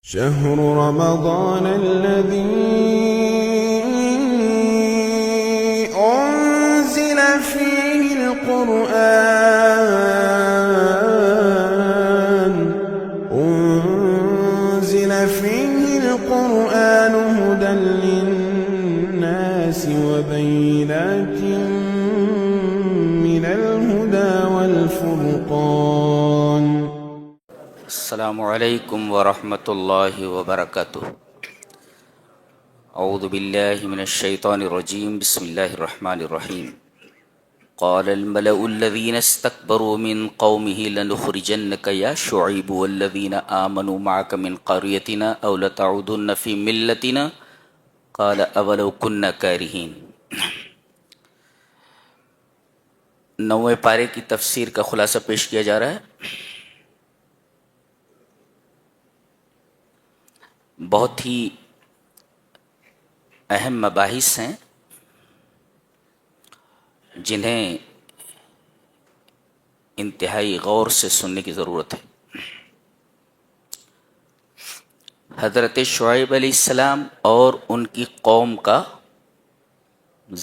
شهر رمضان الذي أنزل فيه القرآن هدى للناس وبينات من الهدى والفرقان. السلام علیکم ورحمۃ اللہ وبرکاتہ. اعوذ باللہ من الشیطان الرجیم. بسم اللہ الرحمن الرحیم. قال الملأ الذین استکبروا من قومه لنخرجنک یا شعیب والذین آمنوا معك من قریتنا او لتعودن فی ملتنا قال اولو كنا کارہین. 9ویں پارے کی تفسیر کا خلاصہ پیش کیا جا رہا ہے. بہت ہی اہم مباحث ہیں جنہیں انتہائی غور سے سننے کی ضرورت ہے. حضرت شعیب علیہ السلام اور ان کی قوم کا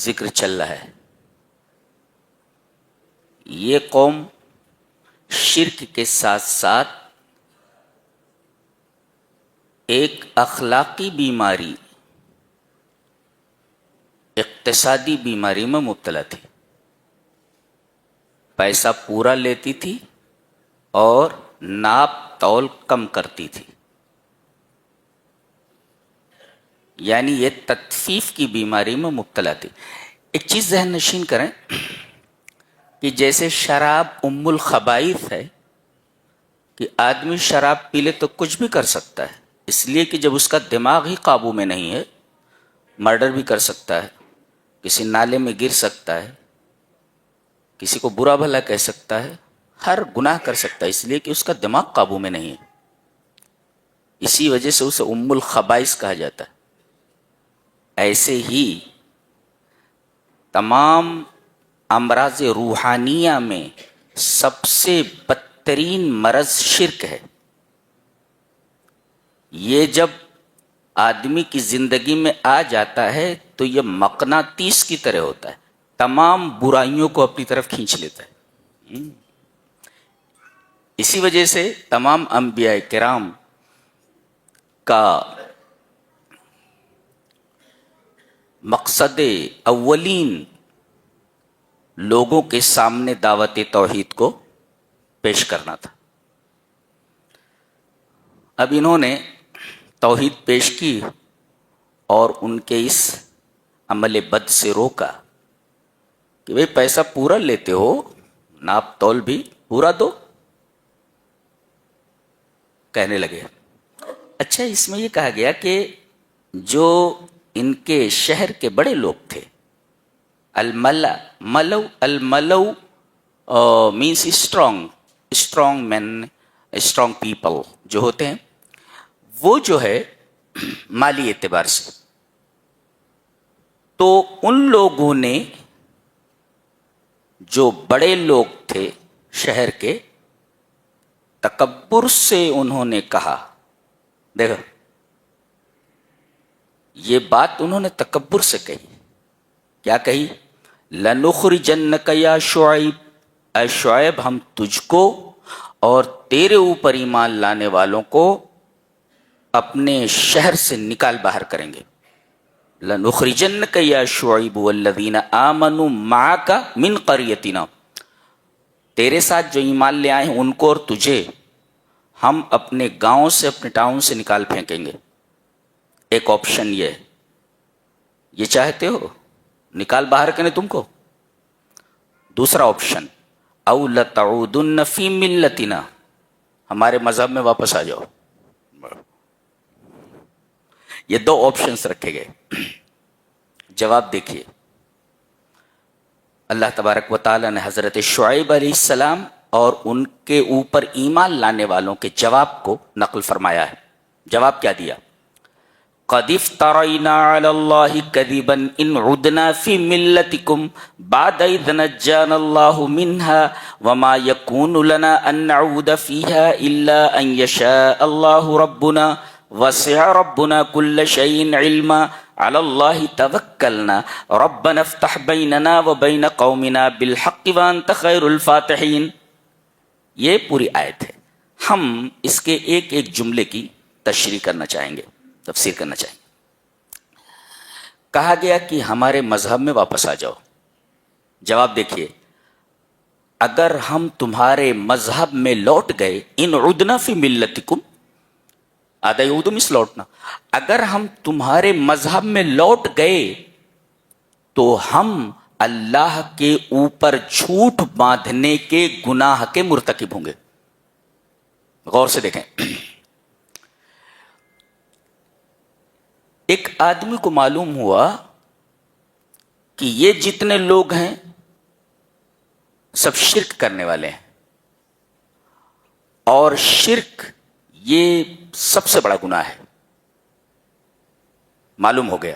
ذکر چل رہا ہے. یہ قوم شرک کے ساتھ ساتھ ایک اخلاقی بیماری، اقتصادی بیماری میں مبتلا تھی. پیسہ پورا لیتی تھی اور ناپ تول کم کرتی تھی. یعنی یہ تطفیف کی بیماری میں مبتلا تھی. ایک چیز ذہن نشین کریں کہ جیسے شراب ام الخبائث ہے کہ آدمی شراب پی لے تو کچھ بھی کر سکتا ہے، اس لیے کہ جب اس کا دماغ ہی قابو میں نہیں ہے، مرڈر بھی کر سکتا ہے، کسی نالے میں گر سکتا ہے، کسی کو برا بھلا کہہ سکتا ہے، ہر گناہ کر سکتا ہے، اس لیے کہ اس کا دماغ قابو میں نہیں ہے. اسی وجہ سے اسے ام الخبائث کہا جاتا ہے. ایسے ہی تمام امراض روحانیہ میں سب سے بدترین مرض شرک ہے. یہ جب آدمی کی زندگی میں آ جاتا ہے تو یہ مقناطیس کی طرح ہوتا ہے، تمام برائیوں کو اپنی طرف کھینچ لیتا ہے. اسی وجہ سے تمام انبیاء کرام کا مقصد اولین لوگوں کے سامنے دعوت توحید کو پیش کرنا تھا. اب انہوں نے توحید پیش کی اور ان کے اس عمل بد سے روکا کہ بھئی پیسہ پورا لیتے ہو، ناپ تول بھی پورا دو. کہنے لگے. اچھا، اس میں یہ کہا گیا کہ جو ان کے شہر کے بڑے لوگ تھے، الملو means strong man, strong people جو ہوتے ہیں، وہ جو ہے مالی اعتبار سے، تو ان لوگوں نے، جو بڑے لوگ تھے شہر کے، تکبر سے انہوں نے کہا، دیکھو یہ بات انہوں نے تکبر سے کہی. کیا کہی؟ لَنُخْرِجَنَّكَ يَا شُعَيْب، اے شعیب ہم تجھ کو اور تیرے اوپر ایمان لانے والوں کو اپنے شہر سے نکال باہر کریں گے. لَنُخْرِجَنَّكَ يَا شُعَيْبُ وَالَّذِينَ آمَنُوا مَعَكَ مِنْ قَرْيَتِنَا، تیرے ساتھ جو ایمان لے آئے ہیں ان کو اور تجھے ہم اپنے گاؤں سے، اپنے ٹاؤن سے نکال پھینکیں گے. ایک آپشن یہ چاہتے ہو نکال باہر کریں تم کو. دوسرا آپشن او لتعودن فی ملتنا، ہمارے مذہب میں واپس آ جاؤ. یہ دو آپشنز رکھے گئے. جواب دیکھیے، اللہ تبارک و تعالی نے حضرت شعیب علیہ السلام اور ان کے اوپر ایمان لانے والوں کے جواب کو نقل فرمایا ہے. جواب کیا دیا؟ قد افترينا على الله كذبا ان عدنا في ملتكم بعد اذ نجانا الله منها وما يكون لنا ان نعود فيها الا ان يشاء الله ربنا وسع ربنا كل شيء علما على الله توكلنا ربنا افتح بيننا وبين قومنا بالحق وانت خير الفاتحين. یہ پوری آیت ہے. ہم اس کے ایک ایک جملے کی تشریح کرنا چاہیں گے, تفسیر کرنا چاہیں گے. کہا گیا کہ ہمارے مذہب میں واپس آ جاؤ. جواب دیکھیے, اگر ہم تمہارے مذہب میں لوٹ گئے, ان عدنا فی ملتکم, آدھا یعودو مس لوٹنا, اگر ہم تمہارے مذہب میں لوٹ گئے تو ہم اللہ کے اوپر جھوٹ باندھنے کے گناہ کے مرتکب ہوں گے. غور سے دیکھیں, ایک آدمی کو معلوم ہوا کہ یہ جتنے لوگ ہیں سب شرک کرنے والے ہیں, اور شرک یہ سب سے بڑا گناہ ہے. معلوم ہو گیا,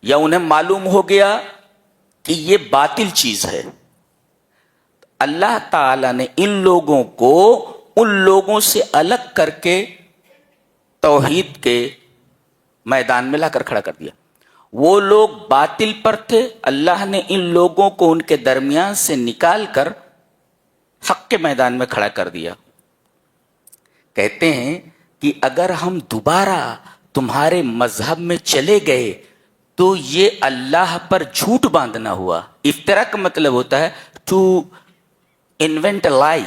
یا انہیں معلوم ہو گیا کہ یہ باطل چیز ہے. اللہ تعالی نے ان لوگوں کو ان لوگوں سے الگ کر کے توحید کے میدان میں لا کر کھڑا کر دیا. وہ لوگ باطل پر تھے, اللہ نے ان لوگوں کو ان کے درمیان سے نکال کر حق کے میدان میں کھڑا کر دیا. کہتے ہیں کہ اگر ہم دوبارہ تمہارے مذہب میں چلے گئے تو یہ اللہ پر جھوٹ باندھنا ہوا. افترا کا مطلب ہوتا ہے ٹو انوینٹ لائی,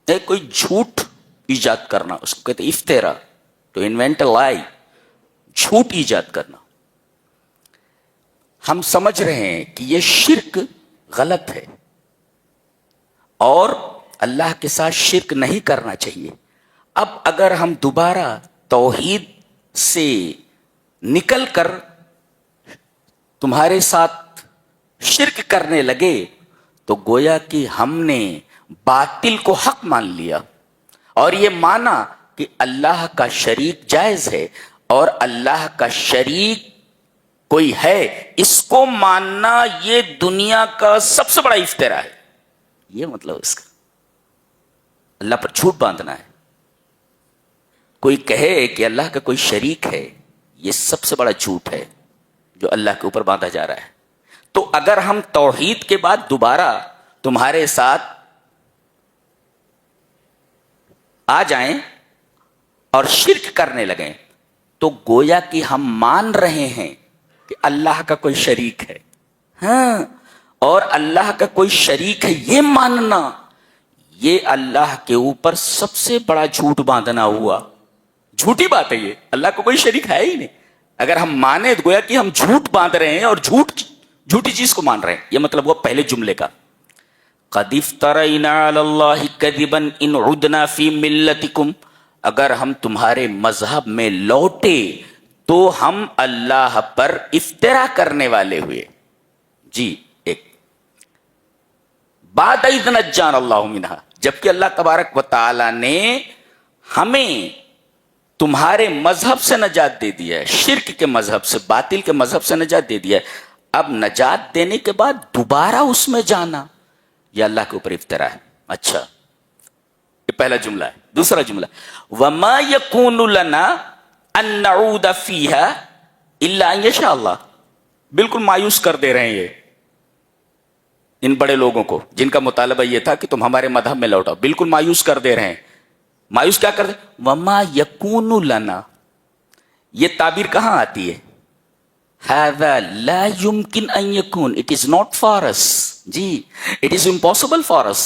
کوئی جھوٹ ایجاد کرنا, اس کو کہتے ہیں افترا. ٹو انوینٹ لائی, جھوٹ ایجاد کرنا. ہم سمجھ رہے ہیں کہ یہ شرک غلط ہے اور اللہ کے ساتھ شرک نہیں کرنا چاہیے. اب اگر ہم دوبارہ توحید سے نکل کر تمہارے ساتھ شرک کرنے لگے تو گویا کہ ہم نے باطل کو حق مان لیا, اور یہ مانا کہ اللہ کا شریک جائز ہے, اور اللہ کا شریک کوئی ہے, اس کو ماننا یہ دنیا کا سب سے بڑا افترا ہے. یہ مطلب اس کا اللہ پر جھوٹ باندھنا ہے. کوئی کہے کہ اللہ کا کوئی شریک ہے, یہ سب سے بڑا جھوٹ ہے جو اللہ کے اوپر باندھا جا رہا ہے. تو اگر ہم توحید کے بعد دوبارہ تمہارے ساتھ آ جائیں اور شرک کرنے لگیں تو گویا کہ ہم مان رہے ہیں کہ اللہ کا کوئی شریک ہے. ہاں, اور اللہ کا کوئی شریک ہے یہ ماننا, یہ اللہ کے اوپر سب سے بڑا جھوٹ باندھنا ہوا. جھوٹی بات ہے یہ, اللہ کو کوئی شریک ہے ہی نہیں. اگر ہم مانے تو گویا کہ ہم جھوٹ باندھ رہے ہیں اور جھوٹی چیز کو مان رہے ہیں. یہ مطلب وہ پہلے جملے کا. قد افترینا علی اللہ کذبا ان عدنا فی ملتکم, اگر ہم تمہارے مذہب میں لوٹے تو ہم اللہ پر افترا کرنے والے ہوئے. جی, ایک بعد اذ نجانا اللہ منہا, جبکہ اللہ تبارک و تعالی نے ہمیں تمہارے مذہب سے نجات دے دیا ہے, شرک کے مذہب سے, باطل کے مذہب سے نجات دے دیا ہے. اب نجات دینے کے بعد دوبارہ اس میں جانا یہ اللہ کے اوپر افطرا ہے. اچھا, یہ پہلا جملہ ہے. دوسرا جملہ, وما یکون لنا ان نعود فیہا الا ان یشاء اللہ. بالکل مایوس کر دے رہے ہیں یہ ان بڑے لوگوں کو جن کا مطالبہ یہ تھا کہ تم ہمارے مذہب میں لوٹاؤ. بالکل مایوس کر دے رہے ہیں. مایوس کیا کر دے, وما یکون لنا, یہ تعبیر کہاں آتی ہے؟ هذا لا يمكن ان يكون, it is not for us. G, it is impossible for us,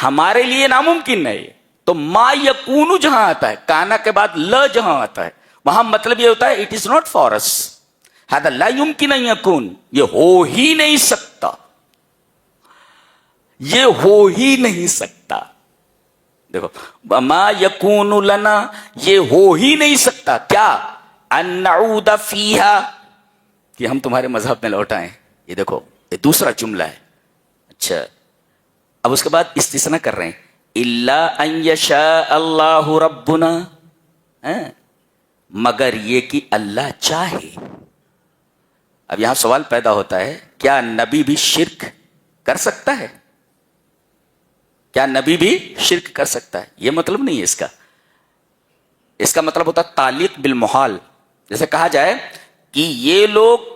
ہمارے لیے ناممکن ہے. تو ما یکون جہاں آتا ہے, کانا کے بعد ل جہاں آتا ہے, وہاں مطلب یہ ہوتا ہے it is not for us. هذا لا يمكن ان يكون, یہ ہو ہی نہیں سکتا, یہ ہو ہی نہیں سکتا. دیکھو, ما یکون لنا, یہ ہو ہی نہیں سکتا کیا, ان نعود فیہا, کہ ہم تمہارے مذہب میں لوٹ آئیں. یہ دیکھو, یہ دوسرا جملہ ہے. اچھا, اب اس کے بعد استثناء کر رہے ہیں, الا ان یشاء اللہ ربنا, مگر یہ کہ اللہ چاہے. اب یہاں سوال پیدا ہوتا ہے, کیا نبی بھی شرک کر سکتا ہے؟ کیا نبی بھی شرک کر سکتا ہے؟ یہ مطلب نہیں ہے اس کا. اس کا مطلب ہوتا تعلیق بالمحال. جیسے کہا جائے کہ یہ لوگ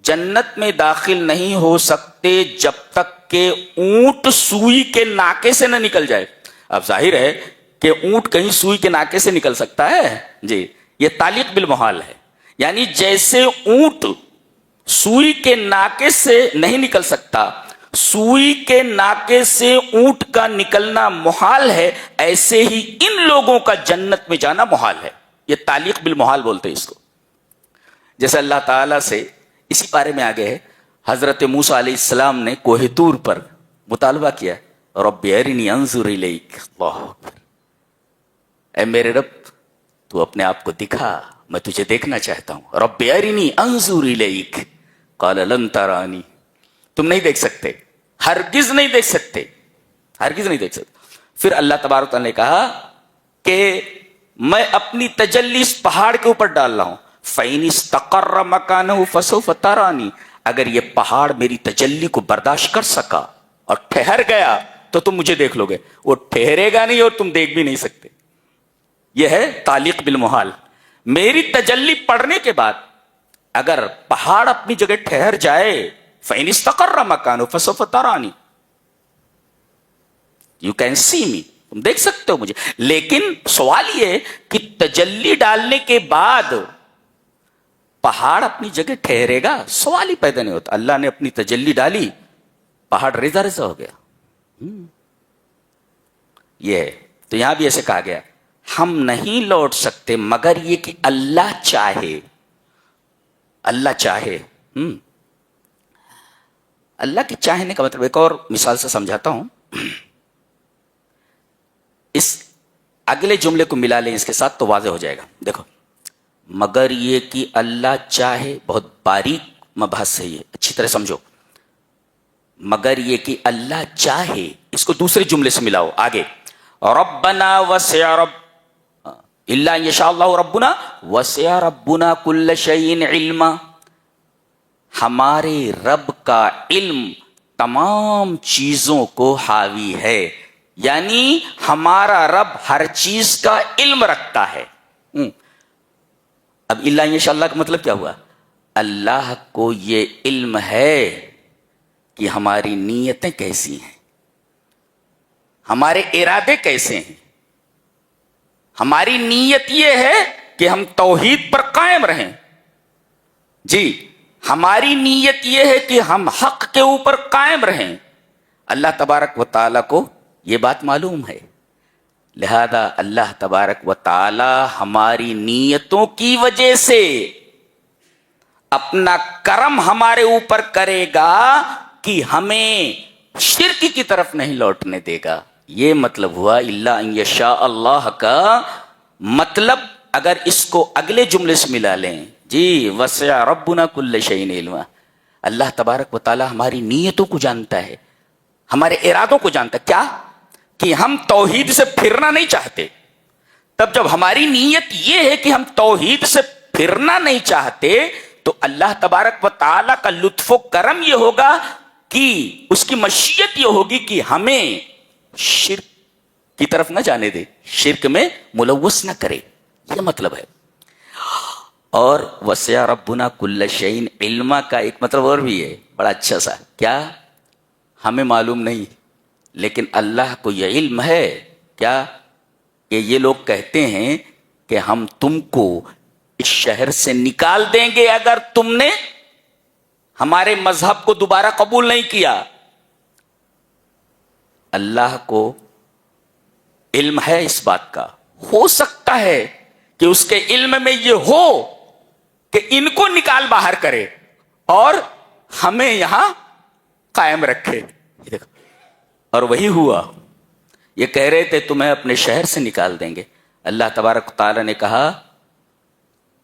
جنت میں داخل نہیں ہو سکتے جب تک کہ اونٹ سوئی کے ناکے سے نہ نکل جائے. اب ظاہر ہے کہ اونٹ کہیں سوئی کے ناکے سے نکل سکتا ہے؟ جی، یہ تعلیق بالمحال ہے. یعنی جیسے اونٹ سوئی کے ناکے سے نہیں نکل سکتا، سوئی کے ناکے سے اونٹ کا نکلنا محال ہے، ایسے ہی ان لوگوں کا جنت میں جانا محال ہے. یہ تعلیق بالمحال بولتے ہیں اس کو. جیسے اللہ تعالیٰ سے اسی بارے میں آگے ہے، حضرت موسیٰ علیہ السلام نے کوہ طور پر مطالبہ کیا، رب ارنی انظر الیک. اللہ اکبر، اے میرے رب تو اپنے آپ کو دکھا، میں تجھے دیکھنا چاہتا ہوں. رب ارنی انظر الیک قال لن ترانی، تم نہیں دیکھ سکتے، ہرگز نہیں دیکھ سکتے، ہرگز نہیں دیکھ سکتے. پھر اللہ تبارک و تعالیٰ نے کہا کہ میں اپنی تجلی اس پہاڑ کے اوپر ڈال رہا ہوں، فَإِنِ اسْتَقَرَّ مَكَانَهُ فَسَوْفَ تَرَانِي، اگر یہ پہاڑ میری تجلی کو برداشت کر سکا اور ٹھہر گیا تو تم مجھے دیکھ لو گے. وہ ٹھہرے گا نہیں اور تم دیکھ بھی نہیں سکتے. یہ ہے تعلیق بالمحال. میری تجلی پڑنے کے بعد اگر پہاڑ اپنی جگہ ٹھہر جائے، فَإِنِ اسْتَقَرَّ مَكَانَهُ فَسَوْفَ تَرَانِي، you can see me، تم دیکھ سکتے ہو مجھے. لیکن سوال یہ کہ تجلی ڈالنے کے بعد پہاڑ اپنی جگہ ٹھہرے گا؟ سوال ہی پیدا نہیں ہوتا. اللہ نے اپنی تجلی ڈالی، پہاڑ ریزا ریزا ہو گیا. یہ ہے. تو یہاں بھی ایسے کہا گیا ہم نہیں لوٹ سکتے مگر یہ کہ اللہ چاہے. اللہ چاہے. اللہ کے چاہنے کا مطلب ایک اور مثال سے سمجھاتا ہوں. اس اگلے جملے کو ملا لیں اس کے ساتھ تو واضح ہو جائے گا. دیکھو، مگر یہ کہ اللہ چاہے، بہت باریک مبحث ہے یہ، اچھی طرح سمجھو. مگر یہ کہ اللہ چاہے، اس کو دوسرے جملے سے ملاؤ آگے. ربنا وسع رب الا ان یشاء اللہ ربنا وسع ربنا کل شیء علما، ہمارے رب کا علم تمام چیزوں کو حاوی ہے. یعنی ہمارا رب ہر چیز کا علم رکھتا ہے. اب الا ان شاء اللہ کا مطلب کیا ہوا؟ اللہ کو یہ علم ہے کہ ہماری نیتیں کیسی ہیں، ہمارے ارادے کیسے ہیں. ہماری نیت یہ ہے کہ ہم توحید پر قائم رہیں. جی، ہماری نیت یہ ہے کہ ہم حق کے اوپر قائم رہیں. اللہ تبارک و تعالیٰ کو یہ بات معلوم ہے، لہذا اللہ تبارک و تعالی ہماری نیتوں کی وجہ سے اپنا کرم ہمارے اوپر کرے گا کہ ہمیں شرک کی طرف نہیں لوٹنے دے گا. یہ مطلب ہوا الا ان یشاء اللہ کا. مطلب اگر اس کو اگلے جملے سے ملا لیں، جی وسع ربنا کل شیء علما، اللہ تبارک و تعالی ہماری نیتوں کو جانتا ہے، ہمارے ارادوں کو جانتا ہے. کیا کہ ہم توحید سے پھرنا نہیں چاہتے. تب جب ہماری نیت یہ ہے کہ ہم توحید سے پھرنا نہیں چاہتے تو اللہ تبارک و تعالی کا لطف و کرم یہ ہوگا کہ اس کی مشیت یہ ہوگی کہ ہمیں شرک کی طرف نہ جانے دے، شرک میں ملوث نہ کرے. یہ مطلب ہے. اور وسع ربنا کل شیء علما کا ایک مطلب اور بھی ہے بڑا اچھا سا. کیا؟ ہمیں معلوم نہیں لیکن اللہ کو یہ علم ہے. کیا؟ کہ یہ لوگ کہتے ہیں کہ ہم تم کو اس شہر سے نکال دیں گے اگر تم نے ہمارے مذہب کو دوبارہ قبول نہیں کیا. اللہ کو علم ہے اس بات کا. ہو سکتا ہے کہ اس کے علم میں یہ ہو کہ ان کو نکال باہر کرے اور ہمیں یہاں قائم رکھے. اور وہی ہوا. یہ کہہ رہے تھے تمہیں اپنے شہر سے نکال دیں گے. اللہ تبارک تعالیٰ نے کہا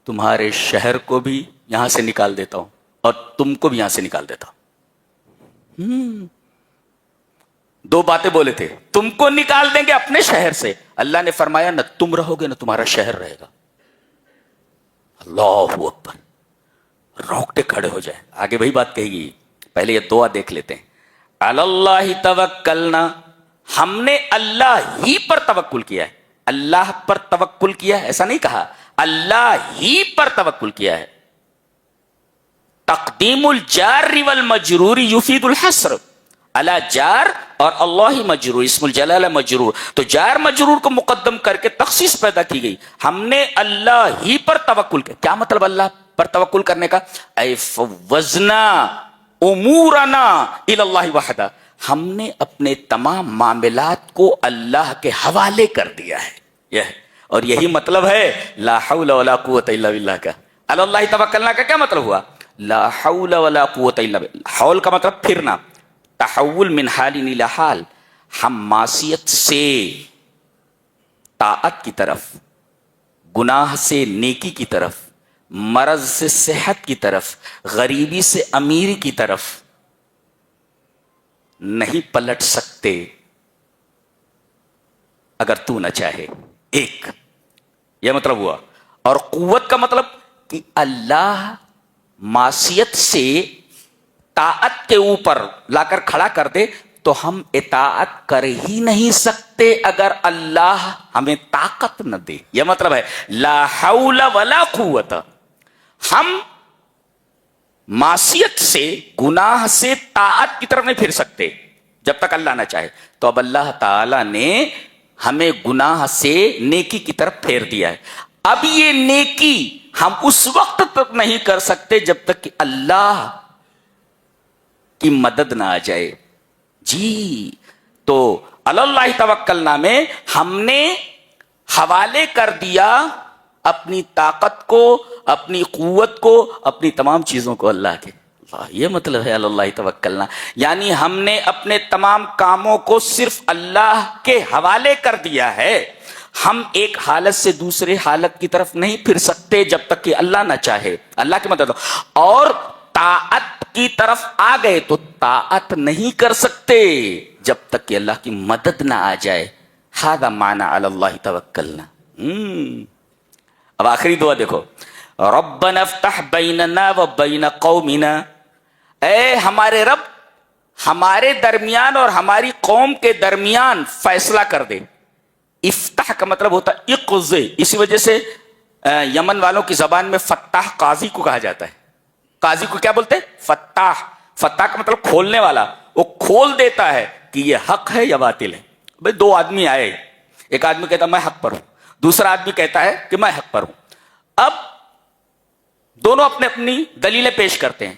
تمہارے شہر کو بھی یہاں سے نکال دیتا ہوں اور تم کو بھی یہاں سے نکال دیتا ہوں. دو باتیں بولے تھے، تم کو نکال دیں گے اپنے شہر سے. اللہ نے فرمایا نہ تم رہو گے نہ تمہارا شہر رہے گا. اللہ اکبر. روکٹے کھڑے ہو جائے. آگے وہی بات کہے گی. پہلے یہ دعا دیکھ لیتے ہیں. اللہ توکلنا، ہم نے اللہ ہی پر توکل کیا ہے. اللہ پر توکل کیا ہے، ایسا نہیں کہا، اللہ ہی پر توکل کیا ہے۔ تقدیم الجار والمجرور یفید الحصر، اللہ جار اور اللہ مجرور، اسم الجلالہ مجرور، تو جار مجرور کو مقدم کر کے تخصیص پیدا کی گئی۔ ہم نے اللہ ہی پر توکل کیا۔ کیا مطلب اللہ پر توکل کرنے کا؟ اے فوزنا امورنا الی اللہ وحدہ، ہم نے اپنے تمام معاملات کو اللہ کے حوالے کر دیا ہے، یہ اور یہی مطلب ہے لا حول ولا قوت الا باللہ کا۔ علی اللہ توکلنا کا کیا مطلب ہوا؟ لا حول ولا قوت الا باللہ۔ حول کا مطلب پھرنا، تحول من حال الی حال، ہم معصیت سے طاعت کی طرف، گناہ سے نیکی کی طرف، مرض سے صحت کی طرف، غریبی سے امیری کی طرف نہیں پلٹ سکتے اگر تو نہ چاہے۔ ایک یہ مطلب ہوا۔ اور قوت کا مطلب کہ اللہ معصیت سے طاعت کے اوپر لا کر کھڑا کر دے تو ہم اطاعت کر ہی نہیں سکتے اگر اللہ ہمیں طاقت نہ دے۔ یہ مطلب ہے لا حول ولا قوت، ہم معصیت سے، گناہ سے طاعت کی طرف نہیں پھر سکتے جب تک اللہ نہ چاہے۔ تو اب اللہ تعالی نے ہمیں گناہ سے نیکی کی طرف پھیر دیا ہے۔ اب یہ نیکی ہم اس وقت تک نہیں کر سکتے جب تک کہ اللہ کی مدد نہ آ جائے۔ جی تو اللہ توکلنا میں ہم نے حوالے کر دیا اپنی طاقت کو، اپنی قوت کو، اپنی تمام چیزوں کو اللہ کے۔ یہ مطلب ہے اللہ توکلنا، یعنی ہم نے اپنے تمام کاموں کو صرف اللہ کے حوالے کر دیا ہے۔ ہم ایک حالت سے دوسرے حالت کی طرف نہیں پھر سکتے جب تک کہ اللہ نہ چاہے، اللہ کی مدد ہو۔ اور طاعت کی طرف آ گئے تو طاعت نہیں کر سکتے جب تک کہ اللہ کی مدد نہ آ جائے۔ ھذا معنی علی اللہ توکلنا۔ اب آخری دعا دیکھو، ربنا افتح بیننا و بین قومنا، اے ہمارے رب ہمارے درمیان اور ہماری قوم کے درمیان فیصلہ کر دے۔ افتح کا مطلب ہوتا ہے اقضِ، اسی وجہ سے یمن والوں کی زبان میں فتاح قاضی کو کہا جاتا ہے۔ قاضی کو کیا بولتے ہیں؟ فتاح۔ فتاح کا مطلب کھولنے والا، وہ کھول دیتا ہے کہ یہ حق ہے یا باطل ہے۔ بھئی دو آدمی آئے، ایک آدمی کہتا ہے میں حق پر ہوں، دوسرا آدمی کہتا ہے کہ میں حق پر ہوں۔ اب دونوں اپنے اپنی دلیلیں پیش کرتے ہیں،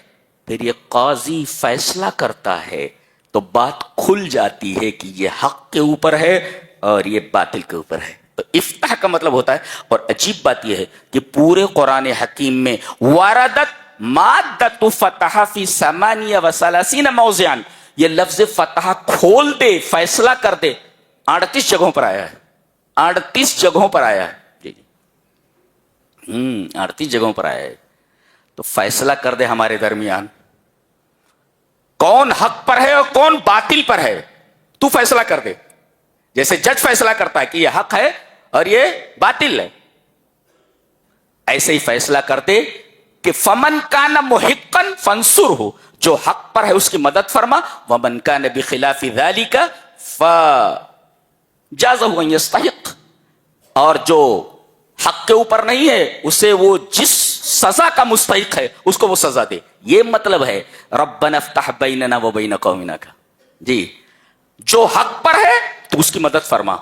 پھر یہ قاضی فیصلہ کرتا ہے تو بات کھل جاتی ہے کہ یہ حق کے اوپر ہے اور یہ باطل کے اوپر ہے۔ تو افتح کا مطلب ہوتا ہے، اور عجیب بات یہ ہے کہ پورے قرآن حکیم میں واردت مادۃ فتح فی 38 موضعا، یہ لفظ فتح کھول دے، فیصلہ کر دے، 38 جگہوں پر آیا ہے۔ 38 جگہوں پر آیا ہے، جی 38 جگہوں پر آیا ہے۔ تو فیصلہ کر دے ہمارے درمیان، کون حق پر ہے اور کون باطل پر ہے، تو فیصلہ کر دے۔ جیسے جج فیصلہ کرتا ہے کہ یہ حق ہے اور یہ باطل ہے، ایسے ہی فیصلہ کر دے کہ فمن کان محقا فانصرہ، جو حق پر ہے اس کی مدد فرما، ومن کان بخلاف ذلک فجازہ ان یستحق، اور جو حق کے اوپر نہیں ہے اسے وہ جس سزا کا مستحق ہے اس کو وہ سزا دے۔ یہ مطلب ہے ربنا افتح بیننا و بین قومنا کا۔ جی جو حق پر ہے تو اس کی مدد فرما،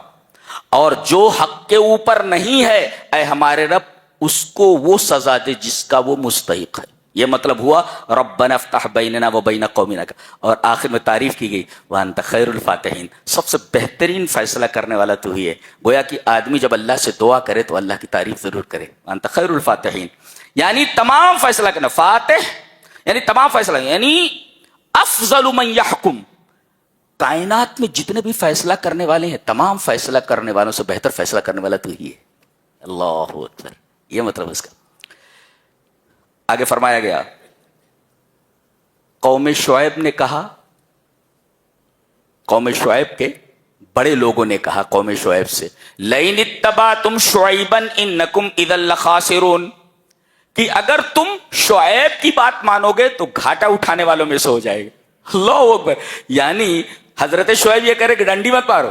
اور جو حق کے اوپر نہیں ہے اے ہمارے رب اس کو وہ سزا دے جس کا وہ مستحق ہے۔ یہ مطلب ہوا ربنا افتح بیننا و بین قومنا کا۔ اور آخر میں تعریف کی گئی وانت خیر الفاتحین، سب سے بہترین فیصلہ کرنے والا تو ہی ہے۔ گویا کہ آدمی جب اللہ سے دعا کرے تو اللہ کی تعریف ضرور کرے، وانت خیر الفاتحین، یعنی تمام فیصلہ کرنا، فاتح یعنی تمام فیصلہ، یعنی افضل من یحکم، کائنات میں جتنے بھی فیصلہ کرنے والے ہیں تمام فیصلہ کرنے والوں سے بہتر فیصلہ کرنے والا تو ہی ہے۔ اللہ اکبر، یہ مطلب اس کا۔ آگے فرمایا گیا قوم شعیب نے کہا، قوم شعیب کے بڑے لوگوں نے کہا قوم شعیب سے، لئن اتبعتم شعیبا انکم اذا لخاسرون، کہ اگر تم شعیب کی بات مانو گے تو گھاٹا اٹھانے والوں میں سے ہو جائے گا۔ اللہ اکبر، یعنی حضرت شعیب یہ کہہ رہے کہ ڈنڈی مت مارو،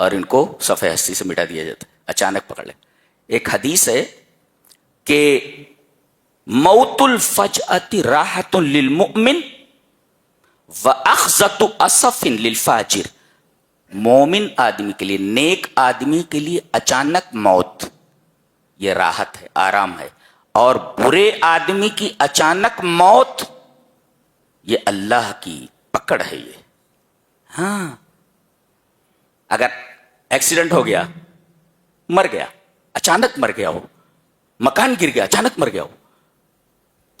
اور ان کو صفحہ ہستی سے مٹا دیا جاتا ہے، اچانک پکڑ لے۔ ایک حدیث ہے کہ موت الفجأۃ راحۃ للمؤمن واخذۃ اسف للفاجر، مومن آدمی کے لیے، نیک آدمی کے لیے اچانک موت یہ راحت ہے، آرام ہے، اور برے آدمی کی اچانک موت یہ اللہ کی پکڑ ہے۔ یہ ہاں، اگر ایکسیڈنٹ ہو گیا، مر گیا، اچانک مر گیا ہو، مکان گر گیا اچانک مر گیا ہو،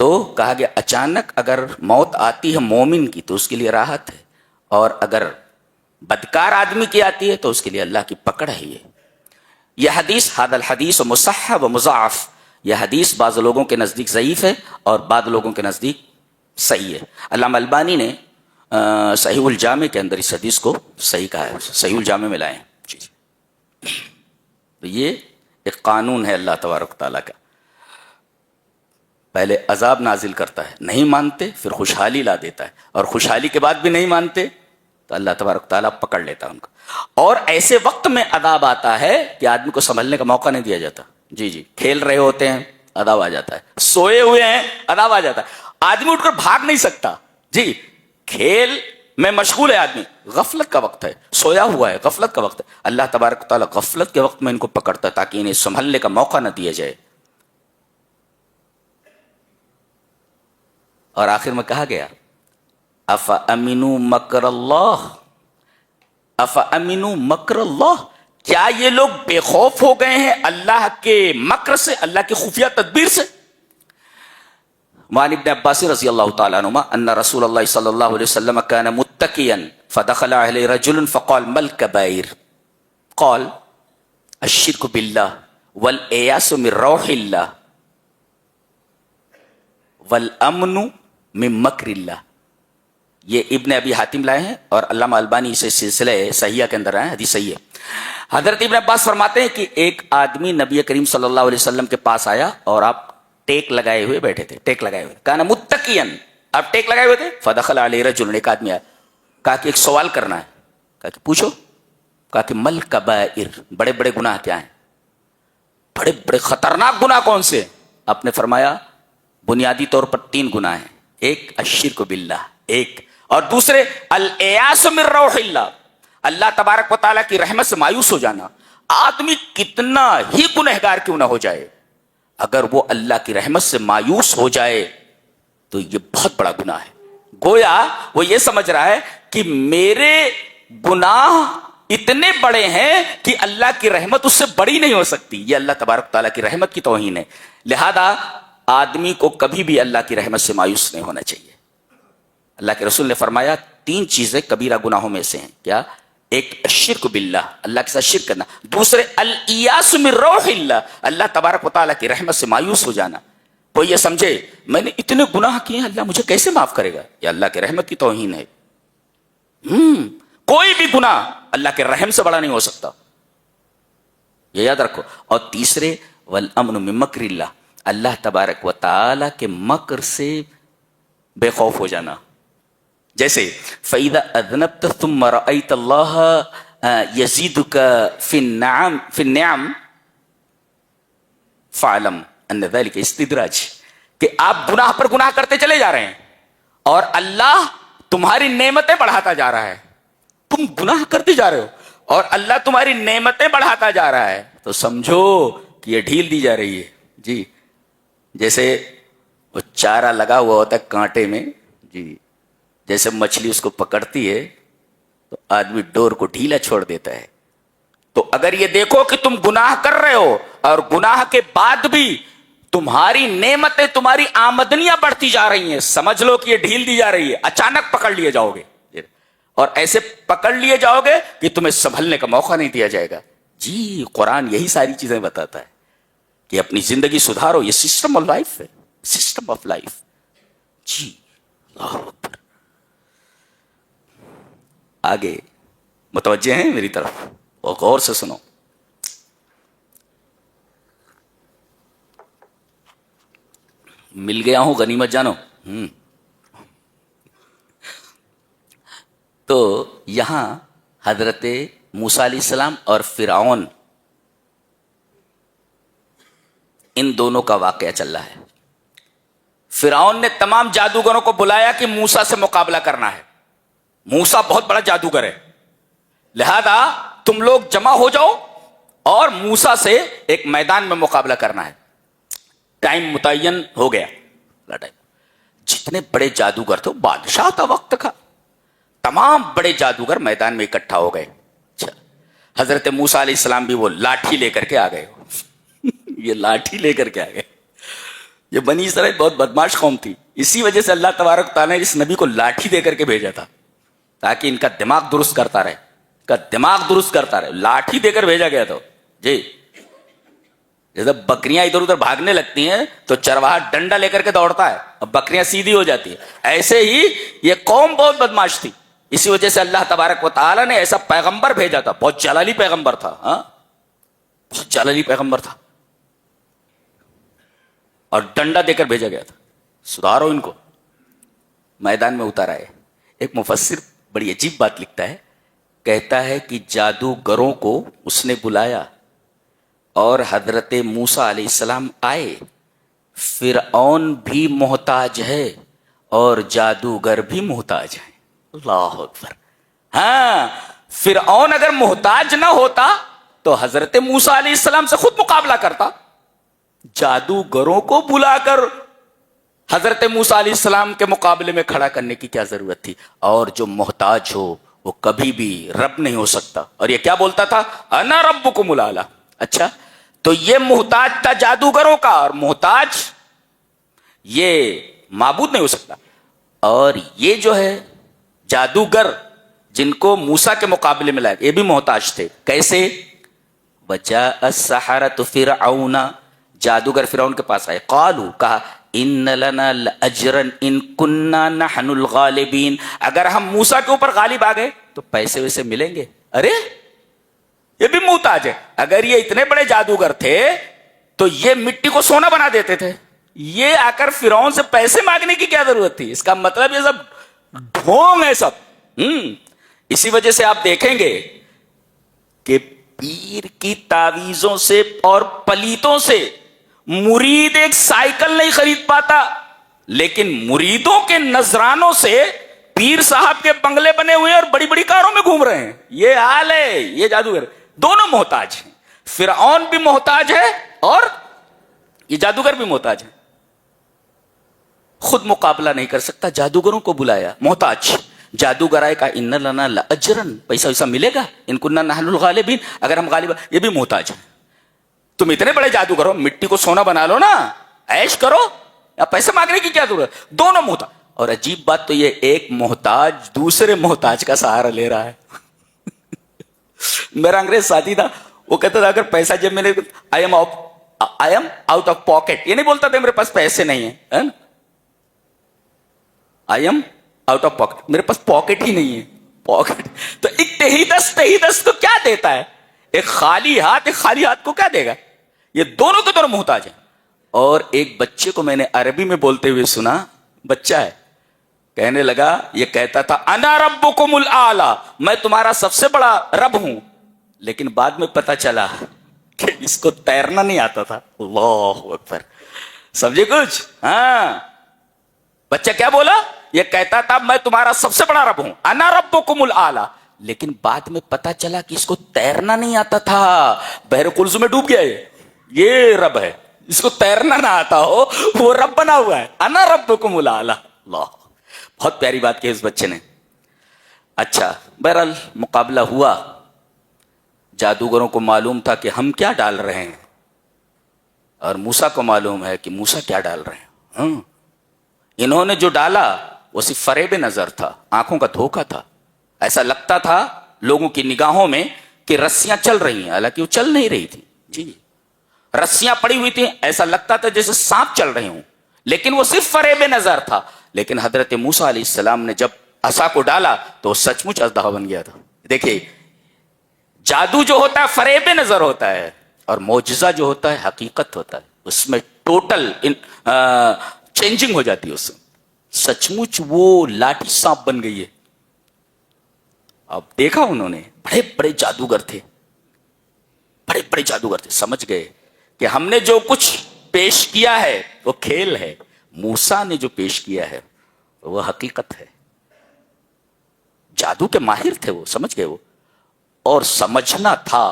تو کہا گیا اچانک اگر موت آتی ہے مومن کی تو اس کے لیے راحت ہے، اور اگر بدکار آدمی کی آتی ہے تو اس کے لیے اللہ کی پکڑ ہے۔ یہ حدیث حاضر الحدیث و مصحح و مضاعف، یہ حدیث بعض لوگوں کے نزدیک ضعیف ہے اور بعض لوگوں کے نزدیک صحیح ہے۔ علامہ البانی نے صحیح الجامع کے اندر اس حدیث کو صحیح کہا ہے، صحیح الجامع میں لائے ہیں جی۔ تو یہ ایک قانون ہے اللہ تبارک تعالیٰ کا، پہلے عذاب نازل کرتا ہے، نہیں مانتے، پھر خوشحالی لا دیتا ہے، اور خوشحالی کے بعد بھی نہیں مانتے تو اللہ تبارک تعالیٰ پکڑ لیتا ہے ان کو، اور ایسے وقت میں عذاب آتا ہے کہ آدمی کو سنبھلنے کا موقع نہیں دیا جاتا۔ جی کھیل رہے ہوتے ہیں عذاب آ جاتا ہے، سوئے ہوئے ہیں عذاب آ جاتا ہے، آدمی اٹھ کر بھاگ نہیں سکتا، جی کھیل میں مشغول ہے آدمی، غفلت کا وقت ہے، سویا ہوا ہے، غفلت کا وقت ہے، اللہ تبارک تعالیٰ غفلت کے وقت میں ان کو پکڑتا ہے تاکہ انہیں سنبھلنے کا موقع نہ دیا جائے۔ اور آخر میں کہا گیا افامنوا مکر اللہ، افامنوا مکر اللہ، کیا یہ لوگ بے خوف ہو گئے ہیں اللہ کے مکر سے، اللہ کی خفیہ تدبیر سے؟ وعن ابن عباس رضی اللہ تعالی عنہما ان رسول اللہ صلی اللہ علیہ وسلم كان متكئا فدخل عليه رجل فقال ما الكبائر؟ قال الشرك بالله والإياس من روح الله والامن من مکر اللہ۔ یہ ابن ابی حاتم لائے ہیں اور علامہ البانی اسے سلسلہ صحیحہ کے اندر آئے ہیں، حدیث صحیح ہے۔ حضرت ابن عباس فرماتے ہیں کہ ایک آدمی نبی کریم صلی اللہ علیہ وسلم کے پاس آیا اور آپ ٹیک لگائے ہوئے بیٹھے تھے، ٹیک لگائے ہوئے، کانا متقین، آپ ٹیک لگائے ہوئے تھے، فدخل علیہ رجل، ایک آدمی آیا، کہا کہ ایک سوال کرنا ہے، کہا کہ پوچھو، کہا کہ مل کبائر، بڑے بڑے گناہ کیا ہیں، بڑے بڑے خطرناک گناہ کون سے؟ آپ نے فرمایا بنیادی طور پر 3 گناہ ہیں، ایک الشرک باللہ، ایک، اور دوسرے الایاس من روح اللہ، اللہ تبارک و تعالیٰ کی رحمت سے مایوس ہو جانا۔ آدمی کتنا ہی گنہگار کیوں نہ ہو جائے، اگر وہ اللہ کی رحمت سے مایوس ہو جائے تو یہ بہت بڑا گناہ ہے۔ گویا وہ یہ سمجھ رہا ہے کہ میرے گناہ اتنے بڑے ہیں کہ اللہ کی رحمت اس سے بڑی نہیں ہو سکتی، یہ اللہ تبارک تعالیٰ کی رحمت کی توہین ہے۔ لہذا آدمی کو کبھی بھی اللہ کی رحمت سے مایوس نہیں ہونا چاہیے۔ اللہ کے رسول نے فرمایا 3 چیزیں کبیرہ گناہوں میں سے ہیں، کیا؟ ایک شرک باللہ، اللہ کے ساتھ شرک کرنا، دوسرے الایاس من روح اللہ، اللہ تبارک و تعالیٰ کی رحمت سے مایوس ہو جانا۔ کوئی یہ سمجھے میں نے اتنے گناہ کیے ہیں، اللہ مجھے کیسے معاف کرے گا، یہ اللہ کے رحمت کی توہین ہے۔ کوئی بھی گناہ اللہ کے رحم سے بڑا نہیں ہو سکتا، یہ یاد رکھو۔ اور تیسرے والامن من مکر اللہ، اللہ تبارک و تعالیٰ کے مکر سے بے خوف ہو جانا۔ جیسے فَإِذَا أَذْنَبْتَ ثُمَّ رَأَيْتَ اللَّهَ يَزِيدُكَ فِي النِّعَمِ فَاعْلَمْ أَنَّ ذَلِكَ اسْتِدْرَاجٌ، کہ آپ گناہ پر گناہ کرتے چلے جا رہے ہیں اور اللہ تمہاری نعمتیں بڑھاتا جا رہا ہے، تم گناہ کرتے جا رہے ہو اور اللہ تمہاری نعمتیں بڑھاتا جا رہا ہے، تو سمجھو کہ یہ ڈھیل دی جا رہی ہے۔ جی جیسے وہ چارہ لگا ہوا ہوتا ہے کانٹے میں، جی جیسے مچھلی اس کو پکڑتی ہے تو آدمی ڈور کو ڈھیلا چھوڑ دیتا ہے۔ تو اگر یہ دیکھو کہ تم گناہ کر رہے ہو اور گناہ کے بعد بھی تمہاری نعمتیں، تمہاری آمدنیاں بڑھتی جا رہی ہیں، سمجھ لو کہ یہ ڈھیل دی جا رہی ہے، اچانک پکڑ لیے جاؤ گے، اور ایسے پکڑ لیے جاؤ گے کہ تمہیں سنبھلنے کا موقع نہیں دیا جائے گا۔ جی قرآن یہی ساری چیزیں بتاتا ہے کہ اپنی زندگی سدھارو، یہ سسٹم آف لائف ہے، سسٹم آف لائف۔ جی اللہ اکبر۔ آگے متوجہ ہیں میری طرف، اور غور سے سنو۔ مل گیا ہوں غنیمت جانو۔ تو یہاں حضرت موسیٰ علیہ السلام اور فرعون، ان دونوں کا واقعہ چل رہا ہے. فرعون نے تمام جادوگروں کو بلایا کہ موسیٰ سے مقابلہ کرنا ہے. موسیٰ بہت بڑا جادوگر ہے، لہذا تم لوگ جمع ہو جاؤ اور موسیٰ سے ایک میدان میں مقابلہ کرنا ہے. ٹائم متعین ہو گیا. جتنے بڑے جادوگر تھے، بادشاہ تھا وقت کا، تمام بڑے جادوگر میدان میں اکٹھا ہو گئے. حضرت موسیٰ علیہ السلام بھی وہ لاٹھی لے کر کے آ گئے. یہ لاٹھی لے کر کے آ گئے. یہ بنی اسرائیل بہت بدماش قوم تھی، اسی وجہ سے اللہ تبارک تعالیٰ نے اس نبی کو لاٹھی دے کر کے بھیجا تھا تاکہ ان کا دماغ درست کرتا رہے، کا دماغ درست کرتا رہے. لاٹھی دے کر بھیجا گیا تھا جی. جیسے بکریاں ادھر ادھر بھاگنے لگتی ہیں تو چرواہا ڈنڈا لے کر کے دوڑتا ہے، اب بکریاں سیدھی ہو جاتی ہیں. ایسے ہی یہ قوم بہت بدماش تھی، اسی وجہ سے اللہ تبارک و تعالیٰ نے ایسا پیغمبر بھیجا تھا. بہت جلالی پیغمبر تھا، ہاں بہت جلالی پیغمبر تھا، اور ڈنڈا دے کر بھیجا گیا تھا. سدھارو ان کو. میدان میں اتارا ہے. ایک مفسر بڑی عجیب بات لکھتا ہے، کہتا ہے کہ جادوگروں کو اس نے بلایا اور حضرت موسیٰ علیہ السلام آئے. فرعون بھی محتاج ہے اور جادوگر بھی محتاج ہے. اللہ اکبر. ہاں، فرعون اگر محتاج نہ ہوتا تو حضرت موسیٰ علیہ السلام سے خود مقابلہ کرتا. جادوگروں کو بلا کر حضرت موسیٰ علیہ السلام کے مقابلے میں کھڑا کرنے کی کیا ضرورت تھی؟ اور جو محتاج ہو وہ کبھی بھی رب نہیں ہو سکتا. اور یہ کیا بولتا تھا؟ انا ربکم الاعلی. اچھا، تو یہ محتاج تھا جادوگروں کا، اور محتاج یہ معبود نہیں ہو سکتا. اور یہ جو ہے جادوگر جن کو موسیٰ کے مقابلے میں لائے، یہ بھی محتاج تھے. کیسے؟ وجاء السحرۃ فرعون، جادوگر فرعون کے پاس آئے. قالوا، کہا، ان لنا لاجرا ان كنا نحن الغالبین، اگر ہم موسیٰ کے اوپر غالب آ گئے تو پیسے ویسے ملیں گے. ارے یہ بھی محتاج ہے. اگر یہ اتنے بڑے جادوگر تھے تو یہ مٹی کو سونا بنا دیتے تھے. یہ آ کر فرعون سے پیسے مانگنے کی کیا ضرورت تھی؟ اس کا مطلب یہ سب ڈھونگ ہے سب. اسی وجہ سے آپ دیکھیں گے کہ پیر کی تعویذوں سے اور پلیتوں سے مرید ایک سائیکل نہیں خرید پاتا، لیکن مریدوں کے نذرانوں سے پیر صاحب کے بنگلے بنے ہوئے ہیں اور بڑی بڑی کاروں میں گھوم رہے ہیں. یہ حال ہے. یہ جادوگر دونوں محتاج ہیں. فرعون بھی محتاج ہے اور یہ جادوگر بھی محتاج ہے. خود مقابلہ نہیں کر سکتا، جادوگروں کو بلایا. محتاج جادوگر آئے، کہا ان لنا لاجرن، پیسہ ویسا ملے گا، ان كنا نحن الغالبین، اگر ہم غالب. یہ بھی محتاج ہے. تم اتنے بڑے جادوگر ہو، مٹی کو سونا بنا لو نا، عیش کرو، یا پیسے مانگنے کی کیا ضرورت؟ دونوں محتاج. اور عجیب بات تو یہ، ایک محتاج دوسرے محتاج کا سہارا لے رہا ہے. میرا انگریز ساتھی تھا، وہ کہتا تھا اگر پیسہ جب میں نے I am out of pocket, یہ نہیں بولتا تھا میرے پاس پیسے نہیں ہیں، I am out of pocket, میرے پاس پاکٹ ہی نہیں ہے. پاکٹ تو ایک تہی دس کو کیا دیتا ہے؟ ایک خالی ہاتھ کو کیا دے گا؟ یہ دونوں کے دونوں محتاج ہیں. اور ایک بچے کو میں نے عربی میں بولتے ہوئے سنا، بچہ ہے، کہنے لگا، یہ کہتا تھا انا ربکم الاعلی، میں تمہارا سب سے بڑا رب ہوں. لیکن بعد میں پتا چلا کہ اس کو تیرنا نہیں آتا تھا. اللہ اکبر. سمجھے کچھ؟ ہاں، بچہ کیا بولا؟ یہ کہتا تھا میں تمہارا سب سے بڑا رب ہوں، انا ربکم الاعلی، لیکن بعد میں پتا چلا کہ اس کو تیرنا نہیں آتا تھا. بحر قلزم میں ڈوب گیا. یہ رب ہے، اس کو تیرنا نہ آتا ہو وہ رب بنا ہوا ہے. انا ربکم الاعلی. اللہ، بہت پیاری بات کی اس بچے نے. اچھا، بہرحال مقابلہ ہوا. جادوگروں کو معلوم تھا کہ ہم کیا ڈال رہے ہیں، اور موسیٰ کو معلوم ہے کہ موسیٰ کیا ڈال رہے ہیں. انہوں نے جو ڈالا وہ صرف فریب نظر تھا، آنکھوں کا دھوکہ تھا. ایسا لگتا تھا لوگوں کی نگاہوں میں کہ رسیاں چل رہی ہیں، حالانکہ وہ چل نہیں رہی تھی. جی، رسیاں پڑی ہوئی تھیں، ایسا لگتا تھا جیسے سانپ چل رہے ہوں، لیکن وہ صرف فریب نظر تھا. لیکن حضرت موسیٰ علیہ السلام نے جب عصا کو ڈالا تو وہ سچ مچ اژدہا بن گیا تھا. دیکھیے، جادو جو ہوتا ہے فریب نظر ہوتا ہے، اور معجزہ جو ہوتا ہے حقیقت ہوتا ہے. اس میں ٹوٹل چینجنگ ہو جاتی ہے. اس میں سچ مچ وہ لاٹھی سانپ بن گئی ہے. اب دیکھا انہوں نے بڑے بڑے جادوگر تھے، بڑے بڑے جادوگر تھے، سمجھ گئے کہ ہم نے جو کچھ پیش کیا ہے وہ کھیل ہے، موسیٰ نے جو پیش کیا ہے وہ حقیقت ہے۔ جادو کے ماہر تھے وہ، سمجھ گئے وہ، اور سمجھنا تھا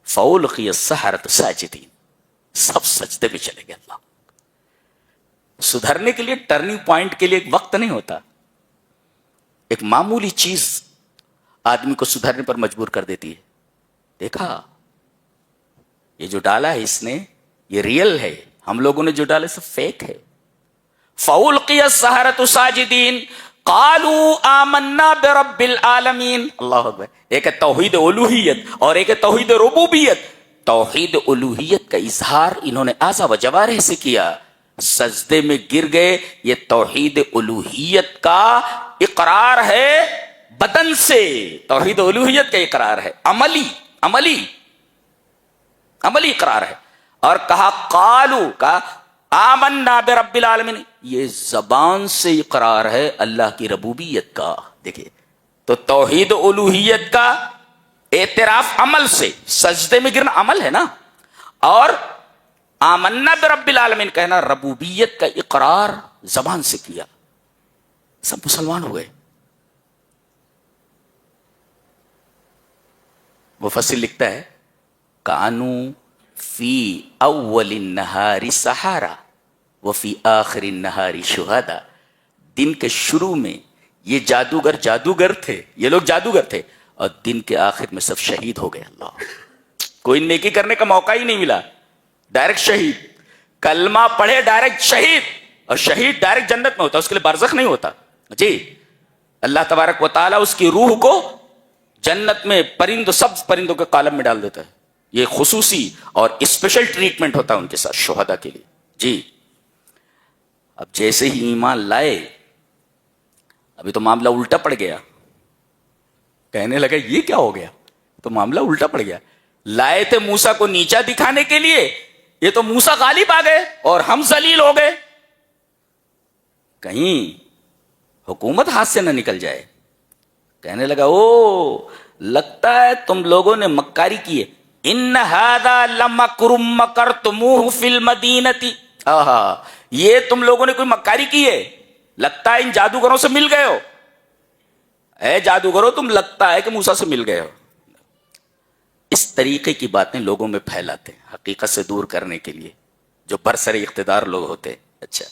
فَأُلْقِيَ السَّحَرَةُ سَاجِدِينَ، سب سجدے میں چلے گئے۔ اللہ سدھرنے کے لیے، ٹرننگ پوائنٹ کے لیے ایک وقت نہیں ہوتا، ایک معمولی چیز آدمی کو سدھرنے پر مجبور کر دیتی ہے۔ دیکھا یہ جو ڈالا ہے اس نے یہ ریئل ہے، ہم لوگوں نے جو ڈالا سب فیک ہے۔ فَأُلْقِيَ السَّحَرَةُ سَاجِدِينَ قَالُوا آمَنَّا بِرَبِّ الْعَالَمِينَ۔ اللہ اکبر، ایک ہے توحید الوہیت اور ایک ہے توحید ربوبیت۔ توحید الوہیت کا اظہار انہوں نے اعضا و جوارح سے کیا، سجدے میں گر گئے۔ یہ توحید الوہیت کا اقرار ہے بدن سے، توحید الوہیت کا اقرار ہے، عملی اقرار ہے۔ اور کہا قالو، کہا آمنا برب العالمین، یہ زبان سے اقرار ہے اللہ کی ربوبیت کا۔ دیکھیے تو توحید الوہیت کا اعتراف عمل سے، سجدے میں گرنا عمل ہے نا، اور آمنا برب العالمین کہنا ربوبیت کا اقرار زبان سے کیا، سب مسلمان ہوئے۔ مفسر لکھتا ہے کانو فی اول النہار سحارا وفی آخر النہار شہدا، دن کے شروع میں یہ جادوگر تھے، یہ لوگ جادوگر تھے، اور دن کے آخر میں سب شہید ہو گئے۔ اللہ، کوئی نیکی کرنے کا موقع ہی نہیں ملا، ڈائریکٹ شہید، کلمہ پڑھے ڈائریکٹ شہید، اور شہید ڈائریکٹ جنت میں ہوتا، اس کے لیے برزخ نہیں ہوتا جی۔ اللہ تبارک و تعالیٰ اس کی روح کو جنت میں سب پرندوں کے کالم میں ڈال دیتا ہے، یہ خصوصی اور اسپیشل ٹریٹمنٹ ہوتا ہے ان کے ساتھ شہداء کے لیے جی۔ اب جیسے ہی ایمان لائے، ابھی تو معاملہ الٹا پڑ گیا، کہنے لگا یہ کیا ہو گیا، تو معاملہ الٹا پڑ گیا۔ لائے تھے موسیٰ کو نیچا دکھانے کے لیے، یہ تو موسیٰ غالب آ گئے اور ہم ذلیل ہو گئے، کہیں حکومت ہاتھ سے نہ نکل جائے۔ کہنے لگا او لگتا ہے تم لوگوں نے مکاری کی ہے، ان ھذا لمکر مکرتموہ فی المدینۃ، یہ تم لوگوں نے کوئی مکاری کی ہے، لگتا ہے ان جادوگروں سے مل گئے ہو، اے جادوگروں تم لگتا ہے کہ موسیٰ سے مل گئے ہو۔ اس طریقے کی باتیں لوگوں میں پھیلاتے ہیں حقیقت سے دور کرنے کے لیے، جو برسر اقتدار لوگ ہوتے ہیں۔ اچھا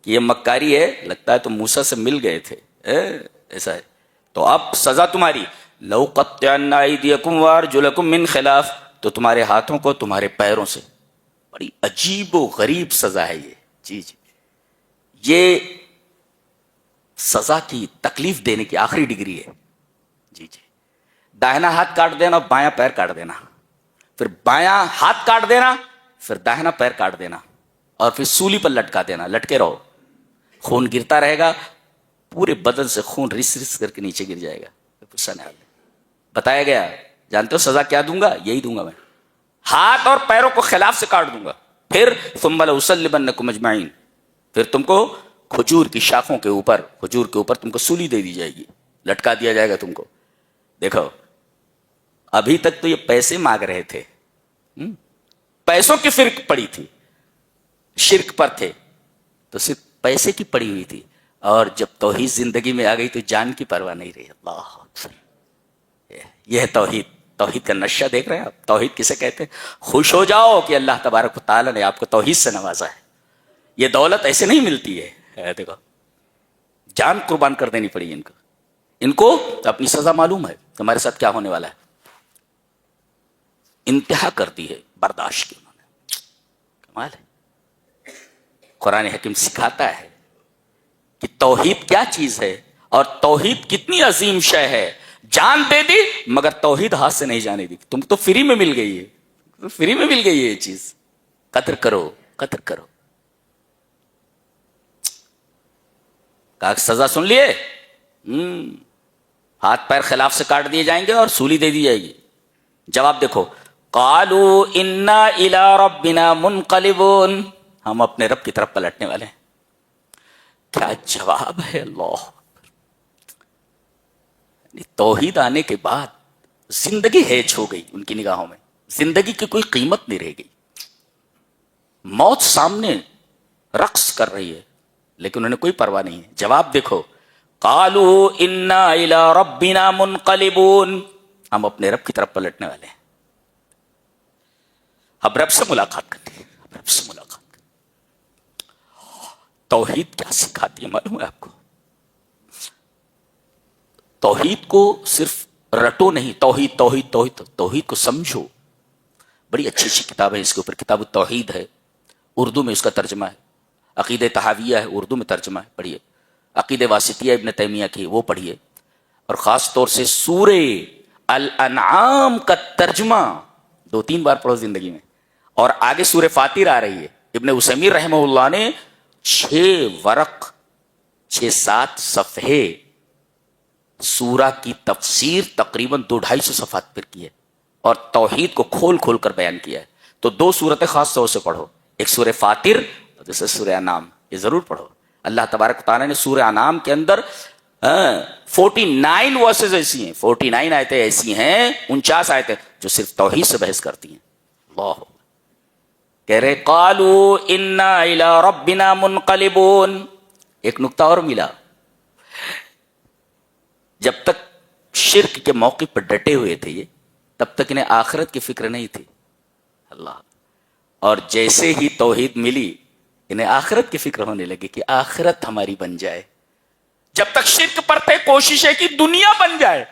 کہ یہ مکاری ہے، لگتا ہے تم موسیٰ سے مل گئے تھے، ایسا ہے تو اب سزا تمہاری، لو قطعن ایدیکم وارجلکم من خلاف، تو تمہارے ہاتھوں کو تمہارے پیروں سے، بڑی عجیب و غریب سزا ہے یہ جی۔ یہ سزا کی تکلیف دینے کی آخری ڈگری ہے جی۔ داہنا ہاتھ کاٹ دینا، بایاں پیر کاٹ دینا، پھر بایاں ہاتھ کاٹ دینا، پھر داہنا پیر کاٹ دینا، اور پھر سولی پر لٹکا دینا، لٹکے رہو، خون گرتا رہے گا، پورے بدن سے خون رس رس کر کے نیچے گر جائے گا۔ بتایا گیا، جانتے ہو سزا کیا دوں گا؟ یہی دوں گا میں، ہاتھ اور پیروں کو خلاف سے کاٹ دوں گا، پھر ثم لأصلبنکم اجمعین، پھر تم کو کھجور کی شاخوں کے اوپر، کھجور کے اوپر تم کو سولی دے دی جائے گی، لٹکا دیا جائے گا تم کو۔ دیکھو ابھی تک تو یہ پیسے مانگ رہے تھے، پیسوں کی فرق پڑی تھی، شرک پر تھے تو صرف پیسے کی پڑی ہوئی تھی، اور جب توحید زندگی میں آ گئی تو جان کی پرواہ نہیں رہی۔ اللہ اکبر، یہ ہے توحید۔ توحید کا نشہ دیکھ رہے ہیں آپ، توحید کسے کہتے ہیں؟ خوش ہو جاؤ کہ اللہ تبارک و تعالیٰ نے آپ کو توحید سے نوازا ہے، یہ دولت ایسے نہیں ملتی ہے، دیکھو جان قربان کر دینی پڑی ان کو اپنی سزا معلوم ہے تمہارے ساتھ کیا ہونے والا ہے، انتہا کر دی ہے برداشت کی انہوں نے، کمال ہے۔ قرآن حکیم سکھاتا ہے کہ توحید کیا چیز ہے اور توحید کتنی عظیم شے ہے، جان دے دی مگر توحید ہاتھ سے نہیں جانے دی، تم تو فری میں مل گئی ہے، فری میں مل گئی ہے یہ چیز، قدر کرو، قدر کرو۔ کہا سزا سن لیے، ہاتھ پیر خلاف سے کاٹ دیے جائیں گے اور سولی دے دی جائے گی۔ جواب دیکھو، قالوا انا الی ربنا منقلبون، ہم اپنے رب کی طرف پلٹنے والے ہیں۔ کیا جواب ہے! اللہ توحید آنے کے بعد زندگی ہیچ ہو گئی ان کی نگاہوں میں، زندگی کی کوئی قیمت نہیں رہ گئی. موت سامنے رقص کر رہی ہے لیکن انہیں کوئی پرواہ نہیں ہے. جواب دیکھو، قالوا انا الی ربنا منقلبون، ہم اپنے رب کی طرف پلٹنے والے ہیں، اب رب سے ملاقات کرتے ہیں، اب رب سے ملاقات. توحید کیا سکھاتی ہے معلوم ہے آپ کو؟ توحید کو صرف رٹو نہیں، توحید توحید توحید، توحید کو سمجھو. بڑی اچھی اچھی کتاب ہے اس کے اوپر، کتاب التوحید ہے، اردو میں اس کا ترجمہ ہے. عقیدہ تحاویہ ہے، اردو میں ترجمہ ہے، پڑھیے. عقیدہ واسطیہ ابن تیمیہ کی، وہ پڑھیے. اور خاص طور سے سورہ الانعام کا ترجمہ 2-3 بار پڑھو زندگی میں. اور آگے سورہ فاطر آ رہی ہے، ابن عثیمین رحمہ اللہ نے 6 ورق 6-7 صفحے سورہ کی تفسیر تقریباً 200-250 صفحات پر کی ہے اور توحید کو کھول کھول کر بیان کیا ہے. تو 2 سورتیں خاص طور سے پڑھو، ایک سورہ فاطر اور دوسرا سورہ انعام، یہ ضرور پڑھو. اللہ تبارک و تعالیٰ نے سورہ انعام کے اندر 49 ورسز ایسی ہیں، 49 آیتیں ایسی ہیں، 49 آیتیں جو صرف توحید سے بحث کرتی ہیں. اللہ کہہ رہے قالوا انا الی ربنا منقلبون. ایک نقطہ اور ملا، جب تک شرک کے موقع پر ڈٹے ہوئے تھے یہ، تب تک انہیں آخرت کی فکر نہیں تھی. اللہ، اور جیسے ہی توحید ملی انہیں آخرت کی فکر ہونے لگی کہ آخرت ہماری بن جائے. جب تک شرک پر تھے کوشش ہے کہ دنیا بن جائے،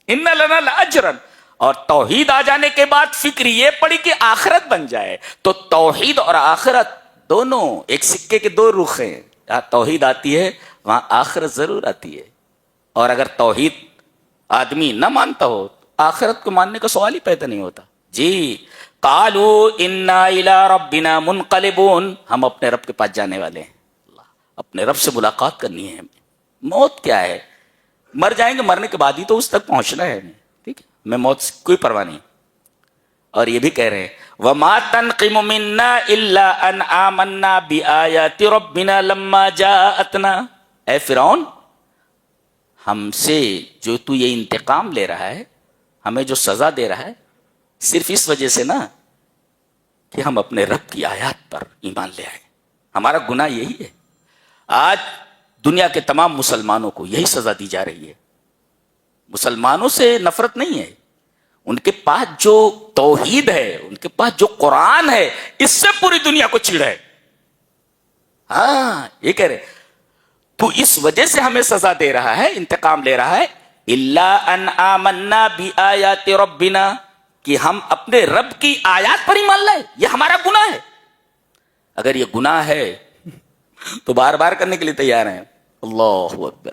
ان لنا لاجرن، اور توحید آ جانے کے بعد فکر یہ پڑی کہ آخرت بن جائے. تو توحید اور آخرت دونوں ایک سکے کے 2 رخ ہیں. جہاں توحید آتی ہے وہاں آخرت ضرور آتی ہے، اور اگر توحید آدمی نہ مانتا ہو تو آخرت کو ماننے کا سوال ہی پیدا نہیں ہوتا. جی قالوا انا الی ربنا منقلبون، ہم اپنے رب کے پاس جانے والے ہیں. اللہ، اپنے رب سے ملاقات کرنی ہے ہمیں. موت کیا ہے؟ مر جائیں گے، مرنے کے بعد ہی تو اس تک پہنچنا ہے ہمیں. ٹھیک ہے، ہمیں موت سے کوئی پرواہ نہیں. اور یہ بھی کہہ رہے ہیں وما تنقم منا الا ان آمنا بآیات ربنا لما جاءتنا. اے فرعون، ہم سے جو تو یہ انتقام لے رہا ہے، ہمیں جو سزا دے رہا ہے، صرف اس وجہ سے نا کہ ہم اپنے رب کی آیات پر ایمان لے آئے. ہمارا گناہ یہی ہے. آج دنیا کے تمام مسلمانوں کو یہی سزا دی جا رہی ہے. مسلمانوں سے نفرت نہیں ہے، ان کے پاس جو توحید ہے، ان کے پاس جو قرآن ہے، اس سے پوری دنیا کو چڑ ہے. ہاں، یہ کہہ رہے تو اس وجہ سے ہمیں سزا دے رہا ہے، انتقام لے رہا ہے. الا ان آمنا بآیات ربنا، کہ ہم اپنے رب کی آیات پر ایمان لائے. یہ ہمارا گناہ ہے. اگر یہ گناہ ہے تو بار بار کرنے کے لیے تیار ہیں. اللہ اکبر.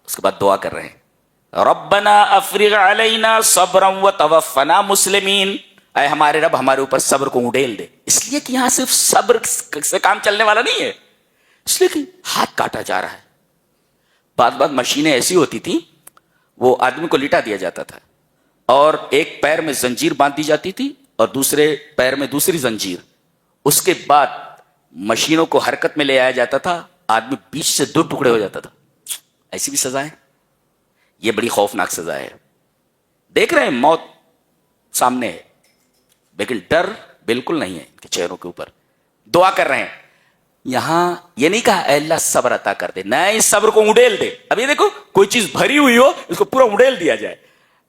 اس کے بعد دعا کر رہے ہیں ربنا افرغ علینا صبرا وتوفنا مسلمین. اے ہمارے رب، ہمارے اوپر صبر کو اڈیل دے. اس لیے کہ یہاں صرف صبر سے کام چلنے والا نہیں ہے، اس لیے کہ ہاتھ کاٹا جا رہا ہے. بعض مشینیں ایسی ہوتی تھی، وہ آدمی کو لٹا دیا جاتا تھا اور ایک پیر میں زنجیر باندھ دی جاتی تھی اور دوسرے پیر میں دوسری زنجیر. اس کے بعد مشینوں کو حرکت میں لے آیا جاتا تھا، آدمی بیچ سے 2 ٹکڑے ہو جاتا تھا. ایسی بھی سزا ہے. یہ بڑی خوفناک سزا ہے. دیکھ رہے ہیں موت سامنے ہے لیکن ڈر بالکل نہیں ہے ان کے چہروں کے اوپر. دعا کر رہے ہیں. یہاں یہ نہیں کہا اے اللہ صبر عطا کر دے، نہیں، صبر کو اڈیل دے. اب یہ دیکھو، کوئی چیز بھری ہوئی ہو اس کو پورا اڈیل دیا جائے.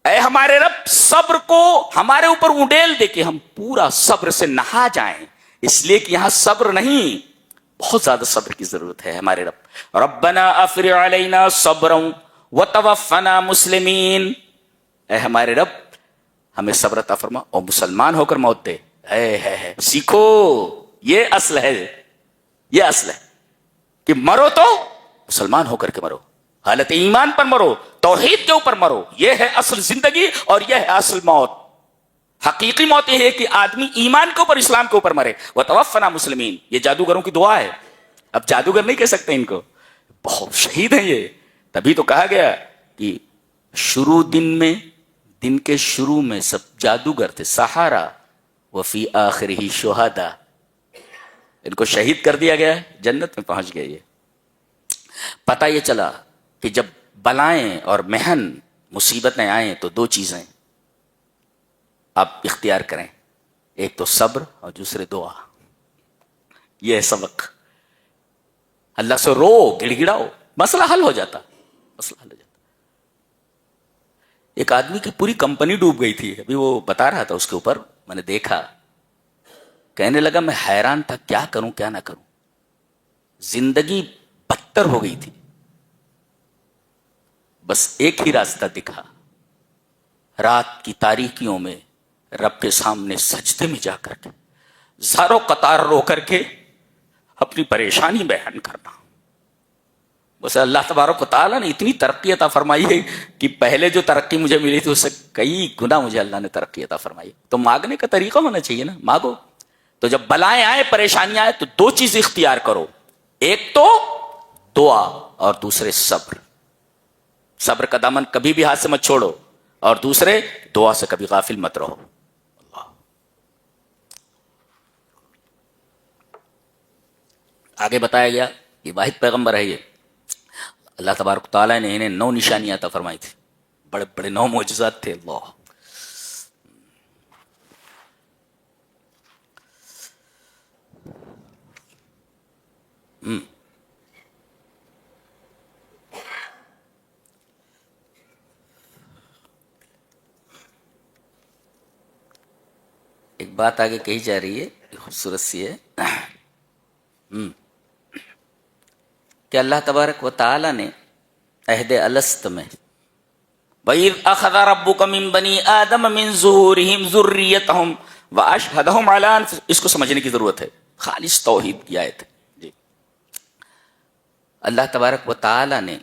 اے ہمارے رب، صبر کو ہمارے اوپر اڈیل دے کہ ہم پورا صبر سے نہا جائیں. اس لیے کہ یہاں صبر نہیں، بہت زیادہ صبر کی ضرورت ہے ہمارے رب. ربنا افرغ علینا صبرا وتوفنا مسلمین. اے ہمارے رب، ہمیں صبر عطا فرما اور مسلمان ہو کر موت دے. سیکھو، یہ اصل ہے، یہ اصل ہے کہ مرو تو مسلمان ہو کر کے مرو، حالت ایمان پر مرو، توحید کے اوپر مرو. یہ ہے اصل زندگی اور یہ ہے اصل موت. حقیقی موت یہ ہے کہ آدمی ایمان کے اوپر، اسلام کے اوپر مرے. وتوفنا مسلمین، یہ جادوگروں کی دعا ہے. اب جادوگر نہیں کہہ سکتے ان کو، بہت شہید ہیں یہ. تبھی تو کہا گیا کہ دن کے شروع میں سب جادوگر تھے، سحرہ، وفی آخرہ شہداء. ان کو شہید کر دیا گیا، جنت میں پہنچ گئے. یہ پتہ یہ چلا کہ جب بلائیں اور محن مصیبتیں آئیں تو دو چیزیں آپ اختیار کریں، ایک تو صبر اور دوسرے دعا. یہ ہے سبق. اللہ سے رو، گڑ گڑاؤ، مسئلہ حل ہو جاتا، مسئلہ حل ہو جاتا. ایک آدمی کی پوری کمپنی ڈوب گئی تھی، ابھی وہ بتا رہا تھا اس کے اوپر، میں نے دیکھا، کہنے لگا میں حیران تھا کیا کروں کیا نہ کروں، زندگی بدتر ہو گئی تھی. بس ایک ہی راستہ دکھا، رات کی تاریکیوں میں رب کے سامنے سجدے میں جا کر کے زاروں قطار رو کر کے اپنی پریشانی بیان کرنا. بس اللہ تبارک و تعالیٰ نے اتنی ترقی عطا فرمائی ہے کہ پہلے جو ترقی مجھے ملی تھی اس سے کئی گنا مجھے اللہ نے ترقی عطا فرمائی. تو مانگنے کا طریقہ ہونا چاہیے نا، مانگو. تو جب بلائیں آئے، پریشانیاں آئے، تو دو چیز اختیار کرو، ایک تو دعا اور دوسرے صبر. صبر کا دامن کبھی بھی ہاتھ سے مت چھوڑو، اور دوسرے دعا سے کبھی غافل مت رہو. اللہ. آگے بتایا گیا یہ واحد پیغمبر ہے، یہ اللہ تبارک تعالیٰ نے انہیں 9 نشانیاں عطا فرمائی تھی، بڑے بڑے 9 معجزات تھے. اللہ. ایک بات آگے کہی جا رہی ہے، خوبصورت سی ہے، کہ اللہ تبارک و تعالی نے عہد الست میں وَإِذْ أَخَذَ رَبُّكَ مِن بَنِي آدَمَ مِن ظُهُورِهِمْ ذُرِّيَّتَهُمْ وَأَشْهَدَهُمْ عَلَىٰ أَنفُسِهِمْ. اس کو سمجھنے کی ضرورت ہے، خالص توحید کی آیت ہے. جی. اللہ تبارک و تعالی نے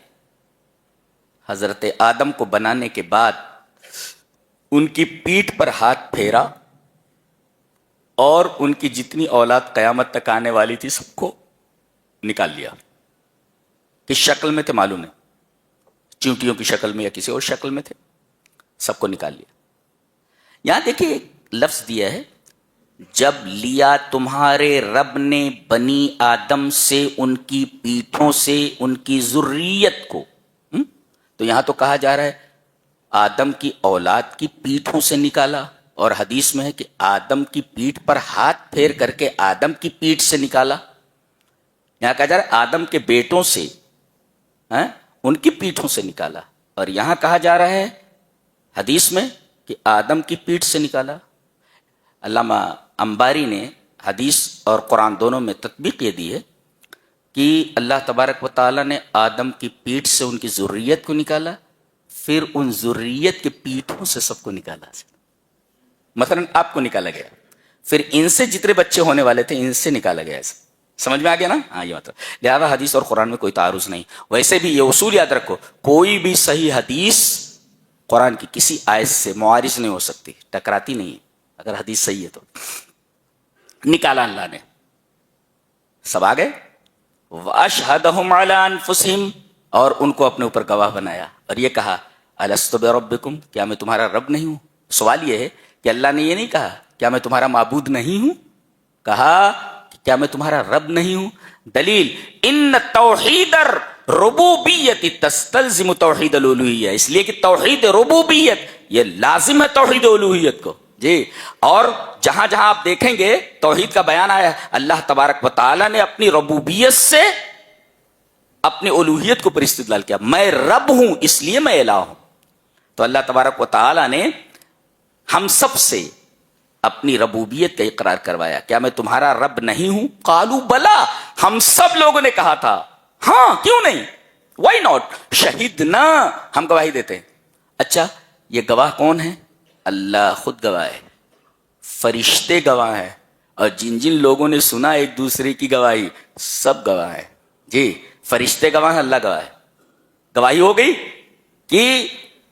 حضرت آدم کو بنانے کے بعد ان کی پیٹھ پر ہاتھ پھیرا اور ان کی جتنی اولاد قیامت تک آنے والی تھی سب کو نکال لیا. کس شکل میں تھے معلوم نہیں، چیونٹیوں کی شکل میں یا کسی اور شکل میں تھے، سب کو نکال لیا. یہاں دیکھیے ایک لفظ دیا ہے، جب لیا تمہارے رب نے بنی آدم سے ان کی پیٹھوں سے ان کی ذریت کو. تو یہاں تو کہا جا رہا ہے آدم کی اولاد کی پیٹھوں سے نکالا، اور حدیث میں ہے کہ آدم کی پیٹھ پر ہاتھ پھیر کر کے آدم کی پیٹھ سے نکالا. یہاں کہا جا رہا ہے آدم کے بیٹوں سے ان کی پیٹھوں سے نکالا، اور یہاں کہا جا رہا ہے حدیث میں کہ آدم کی پیٹھ سے نکالا. علامہ انباری نے حدیث اور قرآن دونوں میں تطبیق یہ دی ہے کہ اللہ تبارک و تعالیٰ نے آدم کی پیٹھ سے ان کی ذریت کو نکالا، پھر ان ذریت کی پیٹھوں سے سب کو نکالا. مثلا آپ کو نکالا گیا، پھر ان سے جتنے بچے ہونے والے تھے ان سے نکالا گیا. ایسا سمجھ میں آ گیا نا؟ ہاں یہ مطلب. لہذا حدیث اور قرآن میں کوئی تعارض نہیں. ویسے بھی یہ اصول یاد رکھو، کوئی بھی صحیح حدیث قرآن کی کسی آیت سے معارض نہیں ہو سکتی، ٹکراتی نہیں. اگر حدیث صحیح ہے تو نکالا اللہ نے، سب آ گئے. وَأَشْهَدَهُمْ عَلَىٰ أَنفُسِهِمْ، اور ان کو اپنے اوپر گواہ بنایا، اور یہ کہا أَلَسْتُ بِرَبِّكُمْ، کیا میں تمہارا رب نہیں ہوں؟ سوال یہ ہے کہ اللہ نے یہ نہیں کہا کیا میں تمہارا معبود نہیں ہوں، کہا کیا میں تمہارا رب نہیں ہوں. دلیل ان توحید الربوبیت تستلزم توحید الالوہیہ، اس لیے کہ توحید ربوبیت یہ لازم ہے توحید الوہیت کو. جی. اور جہاں جہاں آپ دیکھیں گے توحید کا بیان آیا، اللہ تبارک و تعالی نے اپنی ربوبیت سے اپنی الوہیت کو پر استدلال کیا. میں رب ہوں اس لیے میں الہ ہوں. تو اللہ تبارک و تعالی نے ہم سب سے اپنی ربوبیت کا اقرار کروایا. کیا میں تمہارا رب نہیں ہوں؟ قالوا بلا، ہم سب لوگوں نے کہا تھا ہاں، کیوں نہیں، وائی ناٹ، شہدنا، ہم گواہی دیتے ہیں. اچھا یہ گواہ کون ہے؟ اللہ خود گواہ ہے، فرشتے گواہ ہیں، اور جن جن لوگوں نے سنا ایک دوسرے کی گواہی سب گواہ ہیں. جی. فرشتے گواہ ہیں، اللہ گواہ ہے. گواہی ہو گئی کہ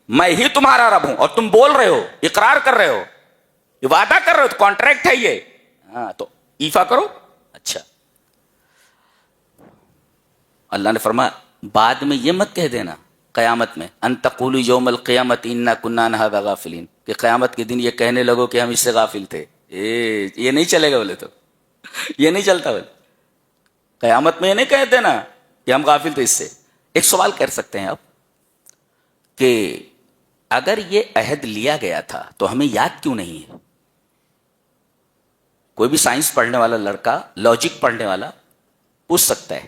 میں ہی تمہارا رب ہوں، اور تم بول رہے ہو، اقرار کر رہے ہو، یہ وعدہ کر رہے ہو، تو کانٹریکٹ ہے یہ. ہاں تو ایفا کرو. اچھا اللہ نے فرمایا بعد میں یہ مت کہہ دینا قیامت میں ان تقولوا یوم القیامت انا کنا عن ھذا غافلین، کہ قیامت کے دن یہ کہنے لگو کہ ہم اس سے غافل تھے. یہ نہیں چلے گا. بولے تو یہ نہیں چلتا. بولے قیامت میں یہ نہیں کہہ دینا کہ ہم غافل تھے اس سے. ایک سوال کر سکتے ہیں آپ کہ اگر یہ عہد لیا گیا تھا تو ہمیں یاد کیوں نہیں ہے؟ کوئی بھی سائنس پڑھنے والا لڑکا، لاجک پڑھنے والا پوچھ سکتا ہے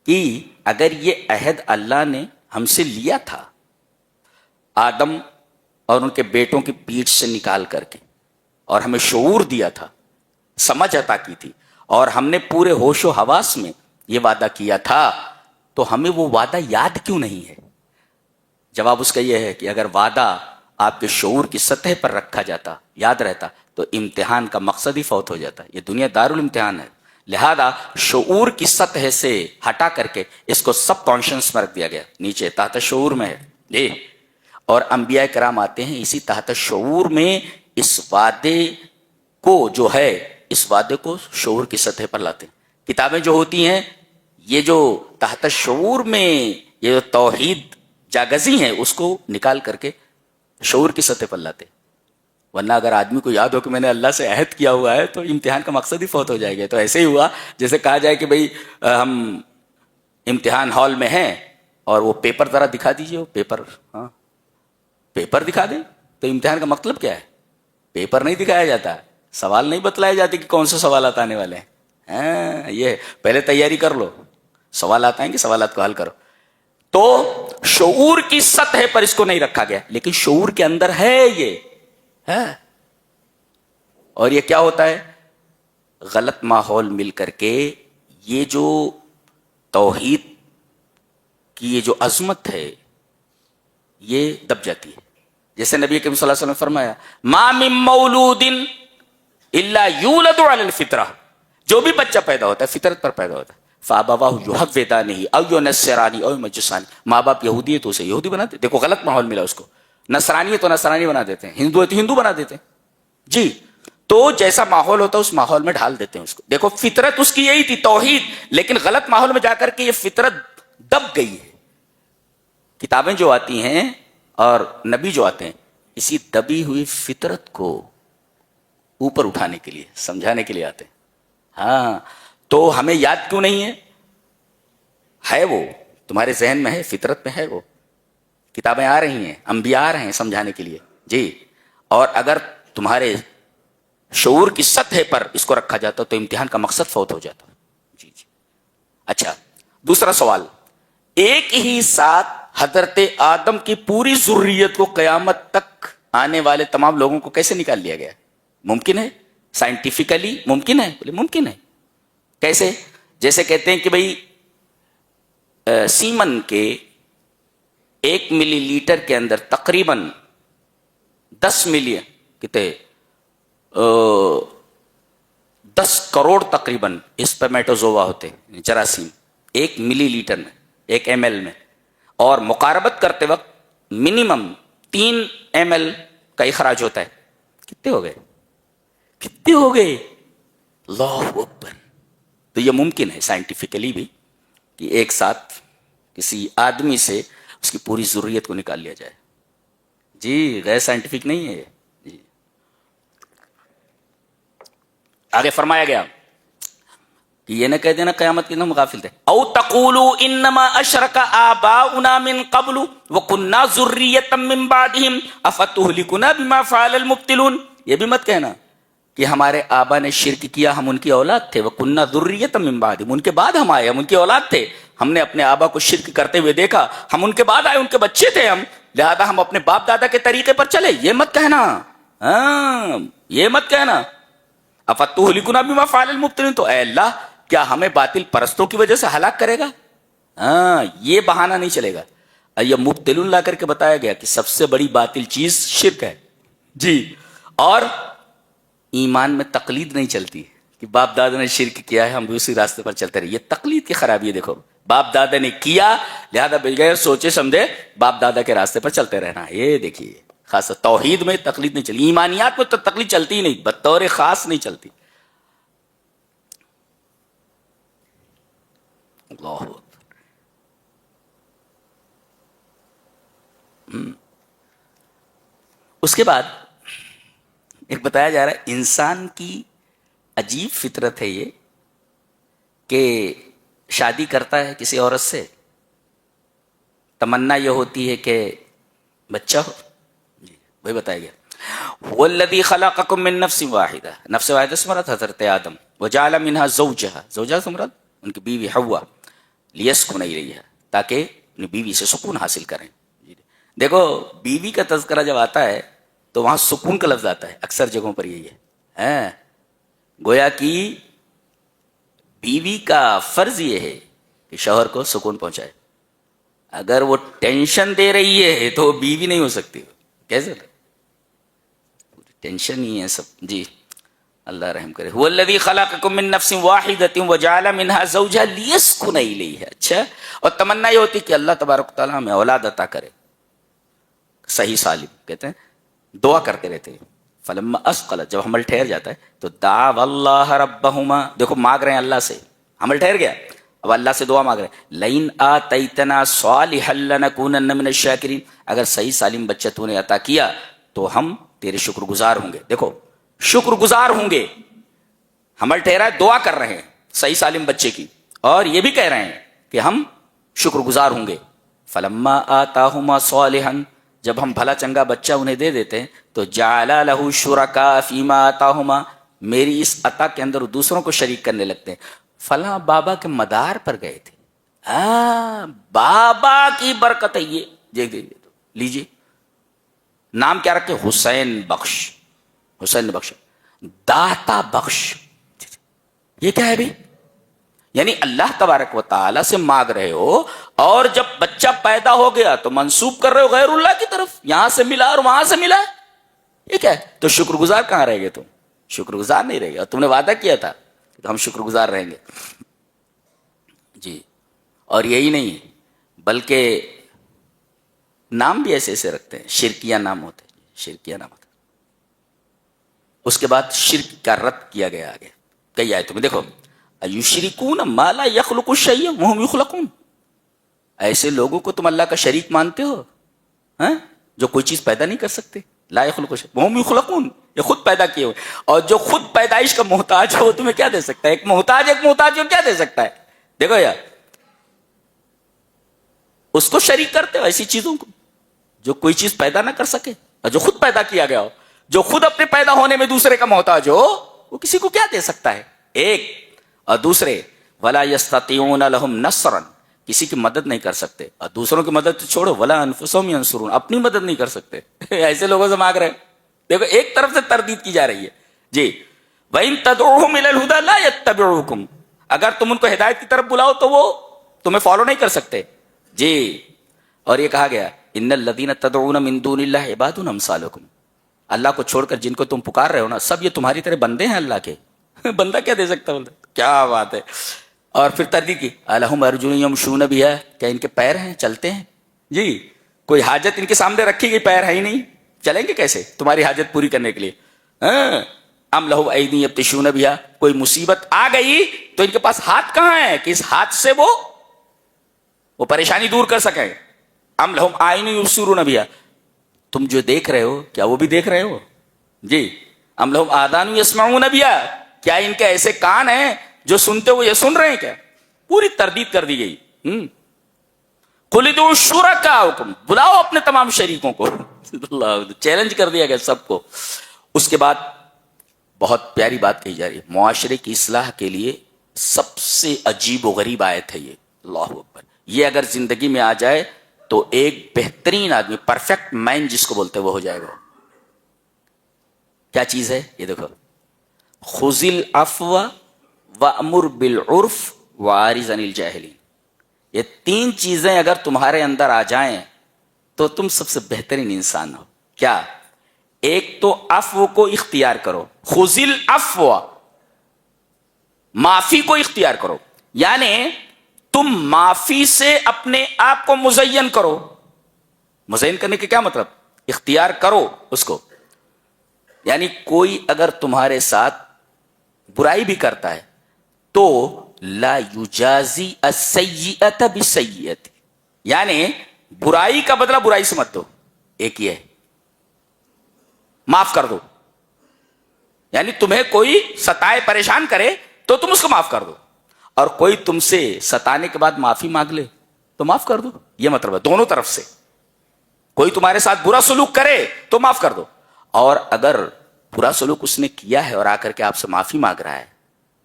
کہ اگر یہ عہد اللہ نے ہم سے لیا تھا آدم اور ان کے بیٹوں کی پیٹھ سے نکال کر کے، اور ہمیں شعور دیا تھا، سمجھ عطا کی تھی، اور ہم نے پورے ہوش و حواس میں یہ وعدہ کیا تھا، تو ہمیں وہ وعدہ یاد کیوں نہیں ہے؟ جواب اس کا یہ ہے کہ اگر وعدہ آپ کے شعور کی سطح پر رکھا جاتا، یاد رہتا، تو امتحان کا مقصد ہی فوت ہو جاتا. یہ دنیا دارالامتحان ہے، لہذا شعور کی سطح سے ہٹا کر کے اس کو سب کانشنس میں رکھ دیا گیا، نیچے تحت شعور میں ہے. اور انبیاء کرام آتے ہیں اسی تحت شعور میں اس وعدے کو جو ہے، اس وعدے کو شعور کی سطح پر لاتے ہیں. کتابیں جو ہوتی ہیں یہ جو تحت شعور میں یہ جو توحید جاگزی ہیں اس کو نکال کر کے شعور کی سطح پر لاتے. ورنہ اگر آدمی کو یاد ہو کہ میں نے اللہ سے عہد کیا ہوا ہے تو امتحان کا مقصد ہی فوت ہو جائے گا. تو ایسے ہی ہوا جیسے کہا جائے کہ بھئی ہم امتحان ہال میں ہیں اور وہ پیپر ذرا دکھا دیجئے، وہ پیپر، ہاں پیپر دکھا دیں، تو امتحان کا مطلب کیا ہے؟ پیپر نہیں دکھایا جاتا، سوال نہیں بتلائے جاتے کہ کون سے سوالات آنے والے ہیں. ہاں یہ پہلے تیاری کر لو، سوالات آئیں گے، سوالات کو حل کرو. تو شعور کی سطح پر اس کو نہیں رکھا گیا، لیکن شعور کے اندر ہے یہ ہے. اور یہ کیا ہوتا ہے؟ غلط ماحول مل کر کے یہ جو توحید کی یہ جو عظمت ہے یہ دب جاتی ہے. جیسے نبی کریم صلی اللہ علیہ وسلم نے فرمایا ما من مولود الا یولد علی الفطرہ، جو بھی بچہ پیدا ہوتا ہے فطرت پر پیدا ہوتا ہے. فابواہ یحودانہ او ینصرانہ او یمجسانہ، ماں باپ یہودی ہے تو اسے یہودی بنا دیتے. دیکھو غلط ماحول ملا اس کو. نصرانی ہے تو نصرانی بنا دیتے ہیں، ہندو ہے تو ہندو بنا دیتے ہیں. جی تو جیسا ماحول ہوتا ہے اس ماحول میں ڈھال دیتے ہیں اس کو. دیکھو فطرت اس کی یہی تھی توحید، لیکن غلط ماحول میں جا کر کے یہ فطرت دب گئی ہے. کتابیں جو آتی ہیں اور نبی جو آتے ہیں اسی دبی ہوئی فطرت کو اوپر اٹھانے کے لیے، سمجھانے کے لیے آتے ہیں. ہاں تو ہمیں یاد کیوں نہیں ہے؟ ہے وہ تمہارے ذہن میں ہے، فطرت میں ہے، وہ کتابیں آ رہی ہیں، انبیاء آ رہے ہیں سمجھانے کے لیے. جی اور اگر تمہارے شعور کی سطح پر اس کو رکھا جاتا تو امتحان کا مقصد فوت ہو جاتا. جی جی. اچھا دوسرا سوال، ایک ہی ساتھ حضرت آدم کی پوری ذریت کو قیامت تک آنے والے تمام لوگوں کو کیسے نکال لیا گیا؟ ممکن ہے؟ سائنٹیفکلی ممکن ہے؟ بولے ممکن ہے. کیسے؟ جیسے کہتے ہیں کہ بھئی سیمن کے 1 ملی لیٹر کے اندر تقریباً 10 ملین کتنے 10 کروڑ تقریباً اسپرمیٹوزوا ہوتے ہیں، جراثیم 1 ملی لیٹر میں، 1 ml میں. اور مقاربت کرتے وقت منیمم 3 ml کا اخراج ہوتا ہے. کتنے ہو گئے؟ کتنے ہو گئے؟ اللہ اکبر. تو یہ ممکن ہے سائنٹیفکلی بھی کہ ایک ساتھ کسی آدمی سے اس کی پوری ذریت کو نکال لیا جائے. جی غیر سائنٹیفک نہیں ہے. جی آگے فرمایا گیا کہ یہ نہ کہہ دینا قیامت کے دن ہم غافل تھے. او تقولوا انما اشرک آباؤنا من قبل وكنا ذریۃ من بعدهم افتهلكنا بما فعل المبطلون. یہ بھی مت کہنا کہ ہمارے آبا نے شرک کیا، ہم ان کی اولاد تھے. وَكُنَّا ذُرِّيَّةً مِّن بَعْدِهِمْ، ان کے بعد ہم آئے، ہم ان کی اولاد تھے. ہم نے اپنے آبا کو شرک کرتے ہوئے دیکھا، ہم ان کے بعد آئے، ان کے بچے تھے ہم، لہذا ہم اپنے باپ دادا کے طریقے پر چلے. یہ مت کہنا، ہاں یہ مت کہنا. أَفَتُهْلِكُنَا بِمَا فَعَلَ الْمُبْطِلُونَ، تو اے اللہ کیا ہمیں باطل پرستوں کی وجہ سے ہلاک کرے گا؟ ہاں یہ بہانہ نہیں چلے گا. یہ مبتلون لا کر کے بتایا گیا کہ سب سے بڑی باطل چیز شرک ہے. جی اور ایمان میں تقلید نہیں چلتی کہ باپ دادا نے شرک کیا ہے ہم بھی اسی راستے پر چلتے رہے. یہ تقلید کی خرابی ہے. دیکھو باپ دادا نے کیا لہذا بغیر سوچے سمجھے باپ دادا کے راستے پر چلتے رہنا. یہ دیکھیے خاص توحید میں تقلید نہیں چلتی، ایمانیات میں تو تقلید چلتی ہی نہیں، بطور خاص نہیں چلتی. اللہ اس کے بعد ایک بتایا جا رہا ہے انسان کی عجیب فطرت ہے یہ کہ شادی کرتا ہے کسی عورت سے تمنا یہ ہوتی ہے کہ بچہ ہو. جی وہی بتایا گیا. والذی خلقکم من نفس واحدہ، نفس واحدہ سے مراد حضرت آدم. وجعل منها زوجہا، زوجہ سے مراد ان کی بیوی حوا. لیسکن الیہا، تاکہ اپنی بیوی سے سکون حاصل کریں. دیکھو بیوی کا تذکرہ جب آتا ہے تو وہاں سکون کا لفظ آتا ہے، اکثر جگہوں پر یہی ہے. گویا کہ بیوی کا فرض یہ ہے کہ شوہر کو سکون پہنچائے. اگر وہ ٹینشن دے رہی ہے تو بیوی نہیں ہو سکتی. کیسے ٹینشن ہی ہے سب. جی اللہ رحم کرے. هو الذی خلقکم من نفس واحدۃ وجعل منها زوجها لیسکن الیہا. اچھا، اور تمنا یہ ہوتی کہ اللہ تبارک و تعالیٰ ہمیں اولاد عطا کرے صحیح سالم. کہتے ہیں دعا کرتے رہتے ہیں. فلما اسقلت، جب حمل ٹھہر جاتا ہے تو دعوا اللہ ربہما، دیکھو مانگ رہے ہیں اللہ سے، حمل ٹھہر گیا اب اللہ سے دعا مانگ رہے ہیں. لئن آتیتنا صالحا لنکونن من الشاکرین، اگر صحیح سالم بچہ تو نے عطا کیا تو ہم تیرے شکر گزار ہوں گے. دیکھو شکر گزار ہوں گے. حمل ٹھہرا ہے، دعا کر رہے ہیں صحیح سالم بچے کی، اور یہ بھی کہہ رہے ہیں کہ ہم شکر گزار ہوں گے. فلما آتاہما صالحا، جب ہم بھلا چنگا بچہ انہیں دے دیتے ہیں تو جعل لہ شرکاء فیما آتاہما، میری اس عطا کے اندر دوسروں کو شریک کرنے لگتے ہیں. فلاں بابا کے مدار پر گئے تھے. بابا کی برکت ہے یہ. لیجیے نام کیا رکھے؟ حسین بخش. حسین بخش، داتا بخش. یہ کیا ہے بھائی؟ یعنی اللہ تبارک و تعالیٰ سے مانگ رہے ہو اور جب بچہ پیدا ہو گیا تو منسوب کر رہے ہو غیر اللہ کی طرف. یہاں سے ملا اور وہاں سے ملا. یہ کیا ہے؟ تو شکر گزار کہاں رہ گئے؟ تم شکر گزار نہیں رہ گئے. اور تم نے وعدہ کیا تھا کہ ہم شکر گزار رہیں گے. جی، اور یہی نہیں بلکہ نام بھی ایسے ایسے رکھتے ہیں، شرکیہ نام ہوتے ہیں. شرکیہ نام ہوتے ہیں. اس کے بعد شرک کا رد کیا گیا آگے کئی آیتوں میں. دیکھو ایشرکون ما لا یخلق شیئا وہم یخلقون، ایسے لوگوں کو تم اللہ کا شریک مانتے ہو جو کوئی چیز پیدا نہیں کر سکتے. لا یخلق شیئا وہم یخلقون، یہ خود پیدا کیے ہوئے. اور جو خود پیدائش کا محتاج ہو تمہیں کیا دے سکتا ہے؟ ایک محتاج کو کیا دے سکتا ہے؟ دیکھو یار اس کو شریک کرتے ہو ایسی چیزوں کو جو کوئی چیز پیدا نہ کر سکے اور جو خود پیدا کیا گیا ہو. جو خود اپنے پیدا ہونے میں دوسرے کا محتاج ہو وہ کسی کو کیا دے سکتا ہے؟ ایک. اور دوسرے ولا یستطیعون لهم نصرا، کسی کی مدد نہیں کر سکتے. اور دوسروں کی مدد چھوڑو، ولا انفسهم ينصرون، اپنی مدد نہیں کر سکتے. ایسے لوگوں سے مانگ رہے. دیکھو ایک طرف سے تردید کی جا رہی ہے. جی وَإِن تَدْعُوهُمْ إِلَى الْهُدَى لَا يَتَّبِعُوكُمْ، اگر تم ان کو ہدایت کی طرف بلاؤ تو وہ تمہیں فالو نہیں کر سکتے. جی اور یہ کہا گیا ان الذین تدعون من دون اللہ عباد امثالکم، اللہ کو چھوڑ کر جن کو تم پکار رہے ہو نا سب یہ تمہاری طرح بندے ہیں اللہ کے. بندہ کیا دے سکتا ہے؟ کیا بات ہے. اور پھر تردید کی الہم ارجل یمشون بہا، کیا ان کے پیر ہیں چلتے ہیں؟ جی کوئی حاجت ان کے سامنے رکھی گئی، پیر ہے ہی نہیں، چلیں گے کیسے تمہاری حاجت پوری کرنے کے لیے؟ ام لہم ایدی یبطشون بہا، کوئی مصیبت آ گئی تو ان کے پاس ہاتھ کہاں ہے کہ اس ہاتھ سے وہ پریشانی دور کر سکیں. ام لہم اعین یبصرون بہا، تم جو دیکھ رہے ہو کیا وہ بھی دیکھ رہے ہو؟ جی ام لہم آذان یسمعون بہا، کیا ان کے ایسے کان ہیں جو سنتے ہوئے یہ سن رہے ہیں کیا؟ پوری تردید کر دی گئی. قل ادعوا شرکاءکم، بلاؤ اپنے تمام شریکوں کو. اللہ چیلنج کر دیا گیا سب کو. اس کے بعد بہت پیاری بات کہی جا رہی ہے، معاشرے کی اصلاح کے لیے سب سے عجیب و غریب آیت ہے یہ. اللہ اکبر. یہ اگر زندگی میں آ جائے تو ایک بہترین آدمی، پرفیکٹ مین جس کو بولتے وہ ہو جائے گا. کیا چیز ہے یہ؟ دیکھو خذ العفو وامر بالعرف واعرض عن الجاہلین. یہ تین چیزیں اگر تمہارے اندر آ جائیں تو تم سب سے بہترین انسان ہو. کیا؟ ایک تو عفو کو اختیار کرو، خذ العفو، معافی کو اختیار کرو. یعنی تم معافی سے اپنے آپ کو مزین کرو. مزین کرنے کے کیا مطلب؟ اختیار کرو اس کو. یعنی کوئی اگر تمہارے ساتھ برائی بھی کرتا ہے تو لا یجازی السیئۃ بالسیئۃ، یعنی برائی کا بدلہ برائی سے مت دو. ایک یہ ہے معاف کر دو. یعنی تمہیں کوئی ستائے پریشان کرے تو تم اس کو معاف کر دو، اور کوئی تم سے ستانے کے بعد معافی مانگ لے تو معاف کر دو. یہ مطلب ہے دونوں طرف سے. کوئی تمہارے ساتھ برا سلوک کرے تو معاف کر دو, اور اگر برا سلوک اس نے کیا ہے اور آ کر کے آپ سے معافی مانگ رہا ہے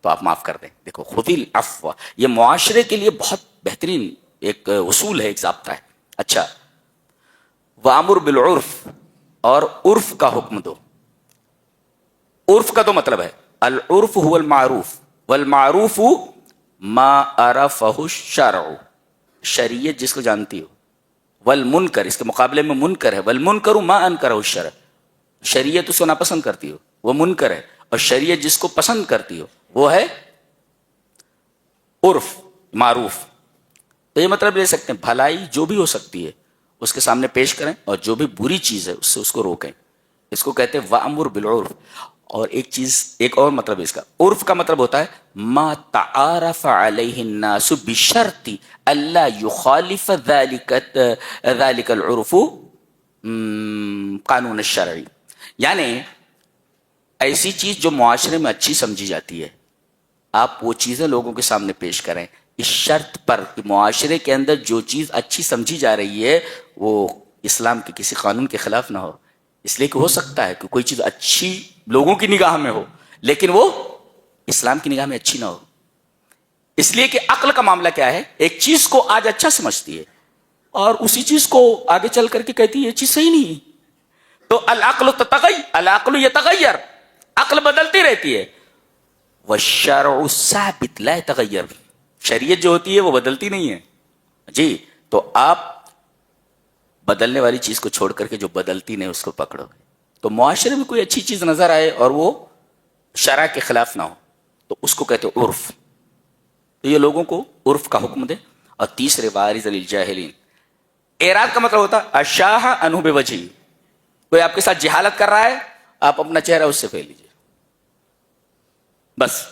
تو آپ معاف کر دیں. دیکھو خذ العفو, یہ معاشرے کے لیے بہت بہترین ایک اصول ہے, ایک ضابطہ ہے. اچھا, وامر بالعرف, اور عرف کا حکم دو. عرف کا تو مطلب ہے العرف هو المعروف والمعروف ما عرفہ الشرع, شریعت جس کو جانتی ہو. والمنکر, اس کے مقابلے میں منکر ہے. والمنکر ما انکرہ الشرع, شریعت اس کو ناپسند کرتی ہو وہ منکر ہے, اور شریعت جس کو پسند کرتی ہو وہ ہے عرف معروف. تو یہ مطلب لے سکتے ہیں بھلائی جو بھی ہو سکتی ہے اس کے سامنے پیش کریں, اور جو بھی بری چیز ہے اس سے اس کو روکیں. اس کو کہتے ہیں وامر بالعرف. اور ایک چیز, ایک اور مطلب اس کا, عرف کا مطلب ہوتا ہے ما تعارف علیہ الناس بشرط الا یخالف ذلك العرف قانون الشرعی. یعنی ایسی چیز جو معاشرے میں اچھی سمجھی جاتی ہے, آپ وہ چیزیں لوگوں کے سامنے پیش کریں اس شرط پر کہ معاشرے کے اندر جو چیز اچھی سمجھی جا رہی ہے وہ اسلام کے کسی قانون کے خلاف نہ ہو. اس لیے کہ ہو سکتا ہے کہ کوئی چیز اچھی لوگوں کی نگاہ میں ہو لیکن وہ اسلام کی نگاہ میں اچھی نہ ہو. اس لیے کہ عقل کا معاملہ کیا ہے, ایک چیز کو آج اچھا سمجھتی ہے اور اسی چیز کو آگے چل کر کے کہتی ہے یہ چیز صحیح نہیں. تو العقل یتغیر, عقل بدلتی رہتی ہے. والشرع ثابت لا يتغیر, شریعت جو ہوتی ہے وہ بدلتی نہیں ہے. جی, تو آپ بدلنے والی چیز کو چھوڑ کر کے جو بدلتی نہیں اس کو پکڑو. تو معاشرے میں کوئی اچھی چیز نظر آئے اور وہ شرع کے خلاف نہ ہو تو اس کو کہتے ہیں عرف. تو یہ لوگوں کو عرف کا حکم دے. اور تیسرے وارث للجاہلین, اعراض کا مطلب ہوتا ہے اشاہ عنہ بوجہہ, کوئی آپ کے ساتھ جہالت کر رہا ہے آپ اپنا چہرہ اس سے پھیر لیجیے, بس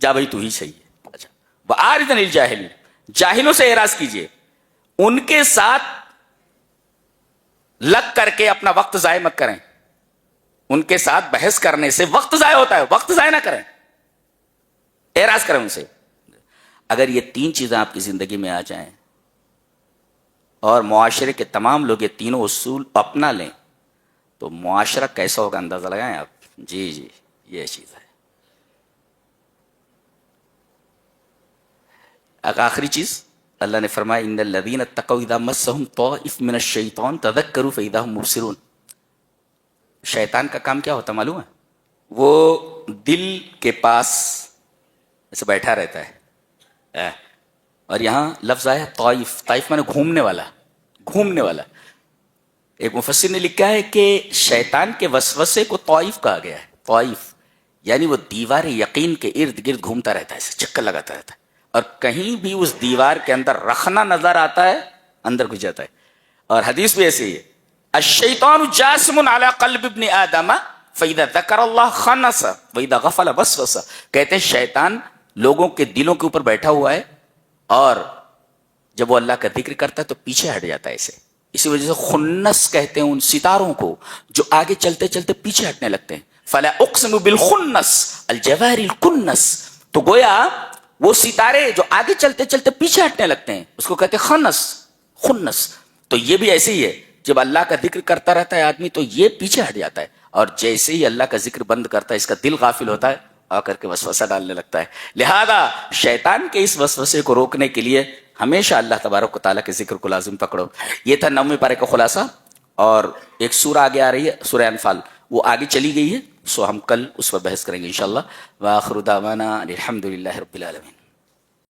جا بھائی تو ہی صحیح ہے. اچھا, وعارض للجاہلین, جاہلوں سے اعراض کیجیے, ان کے ساتھ لگ کر کے اپنا وقت ضائع مت کریں. ان کے ساتھ بحث کرنے سے وقت ضائع ہوتا ہے, وقت ضائع نہ کریں, اعراض کریں ان سے. اگر یہ تین چیزیں آپ کی زندگی میں آ جائیں اور معاشرے کے تمام لوگ یہ تینوں اصول اپنا لیں تو معاشرہ کیسا ہوگا اندازہ لگائیں آپ. جی جی, یہ چیز ہے. آخری چیز اللہ نے فرمایا ان الذین اتقوا اذا مسهم طائف من الشیطان تذکروا فاذا هم مبصرون. شیطان کا کام کیا ہوتا معلوم ہے, وہ دل کے پاس ایسے بیٹھا رہتا ہے. اور یہاں لفظ آیا طائف, طائف مانے گھومنے والا, گھومنے والا. ایک مفسر نے لکھا ہے کہ شیطان کے وسوسے کو طائف کہا گیا ہے. طائف یعنی وہ دیوار یقین کے ارد گرد گھومتا رہتا ہے, ایسے چکر لگاتا رہتا ہے, اور کہیں بھی اس دیوار کے اندر رکھنا نظر آتا ہے اندر گھس جاتا ہے. اور حدیث بھی ایسے ہی ہے, الشیطان جاسم علی قلب ابن آدم فاذا ذکر اللہ خنس واذا غفل وسوس. کہتے ہیں شیطان لوگوں کے دلوں کے اوپر بیٹھا ہوا ہے اور جب وہ اللہ کا ذکر کرتا ہے تو پیچھے ہٹ جاتا ہے ایسے. اسی وجہ سے خنس کہتے ہیں ان ستاروں کو جو آگے چلتے چلتے پیچھے ہٹنے لگتے ہیں. فلا اقسم بالخنس الجوار الکنس. تو گویا وہ ستارے جو آگے چلتے چلتے پیچھے ہٹنے لگتے ہیں اس کو کہتے ہیں خنس, خنس. تو یہ بھی ایسے ہی ہے, جب اللہ کا ذکر کرتا رہتا ہے آدمی تو یہ پیچھے ہٹ جاتا ہے, اور جیسے ہی اللہ کا ذکر بند کرتا ہے اس کا دل غافل ہوتا ہے, آ کر کے وسوسہ ڈالنے لگتا ہے. لہذا شیطان کے اس وسوسے کو روکنے کے لیے ہمیشہ اللہ تبارک و تعالیٰ کے ذکر کو لازم پکڑو. یہ تھا 9ویں پارے کا خلاصہ. اور ایک سورہ آگے آ رہی ہے, سورہ انفال, وہ آگے چلی گئی ہے, سو ہم کل اس پر بحث کریں گے انشاءاللہ. وآخر دعوانا الحمدللہ رب العالمین.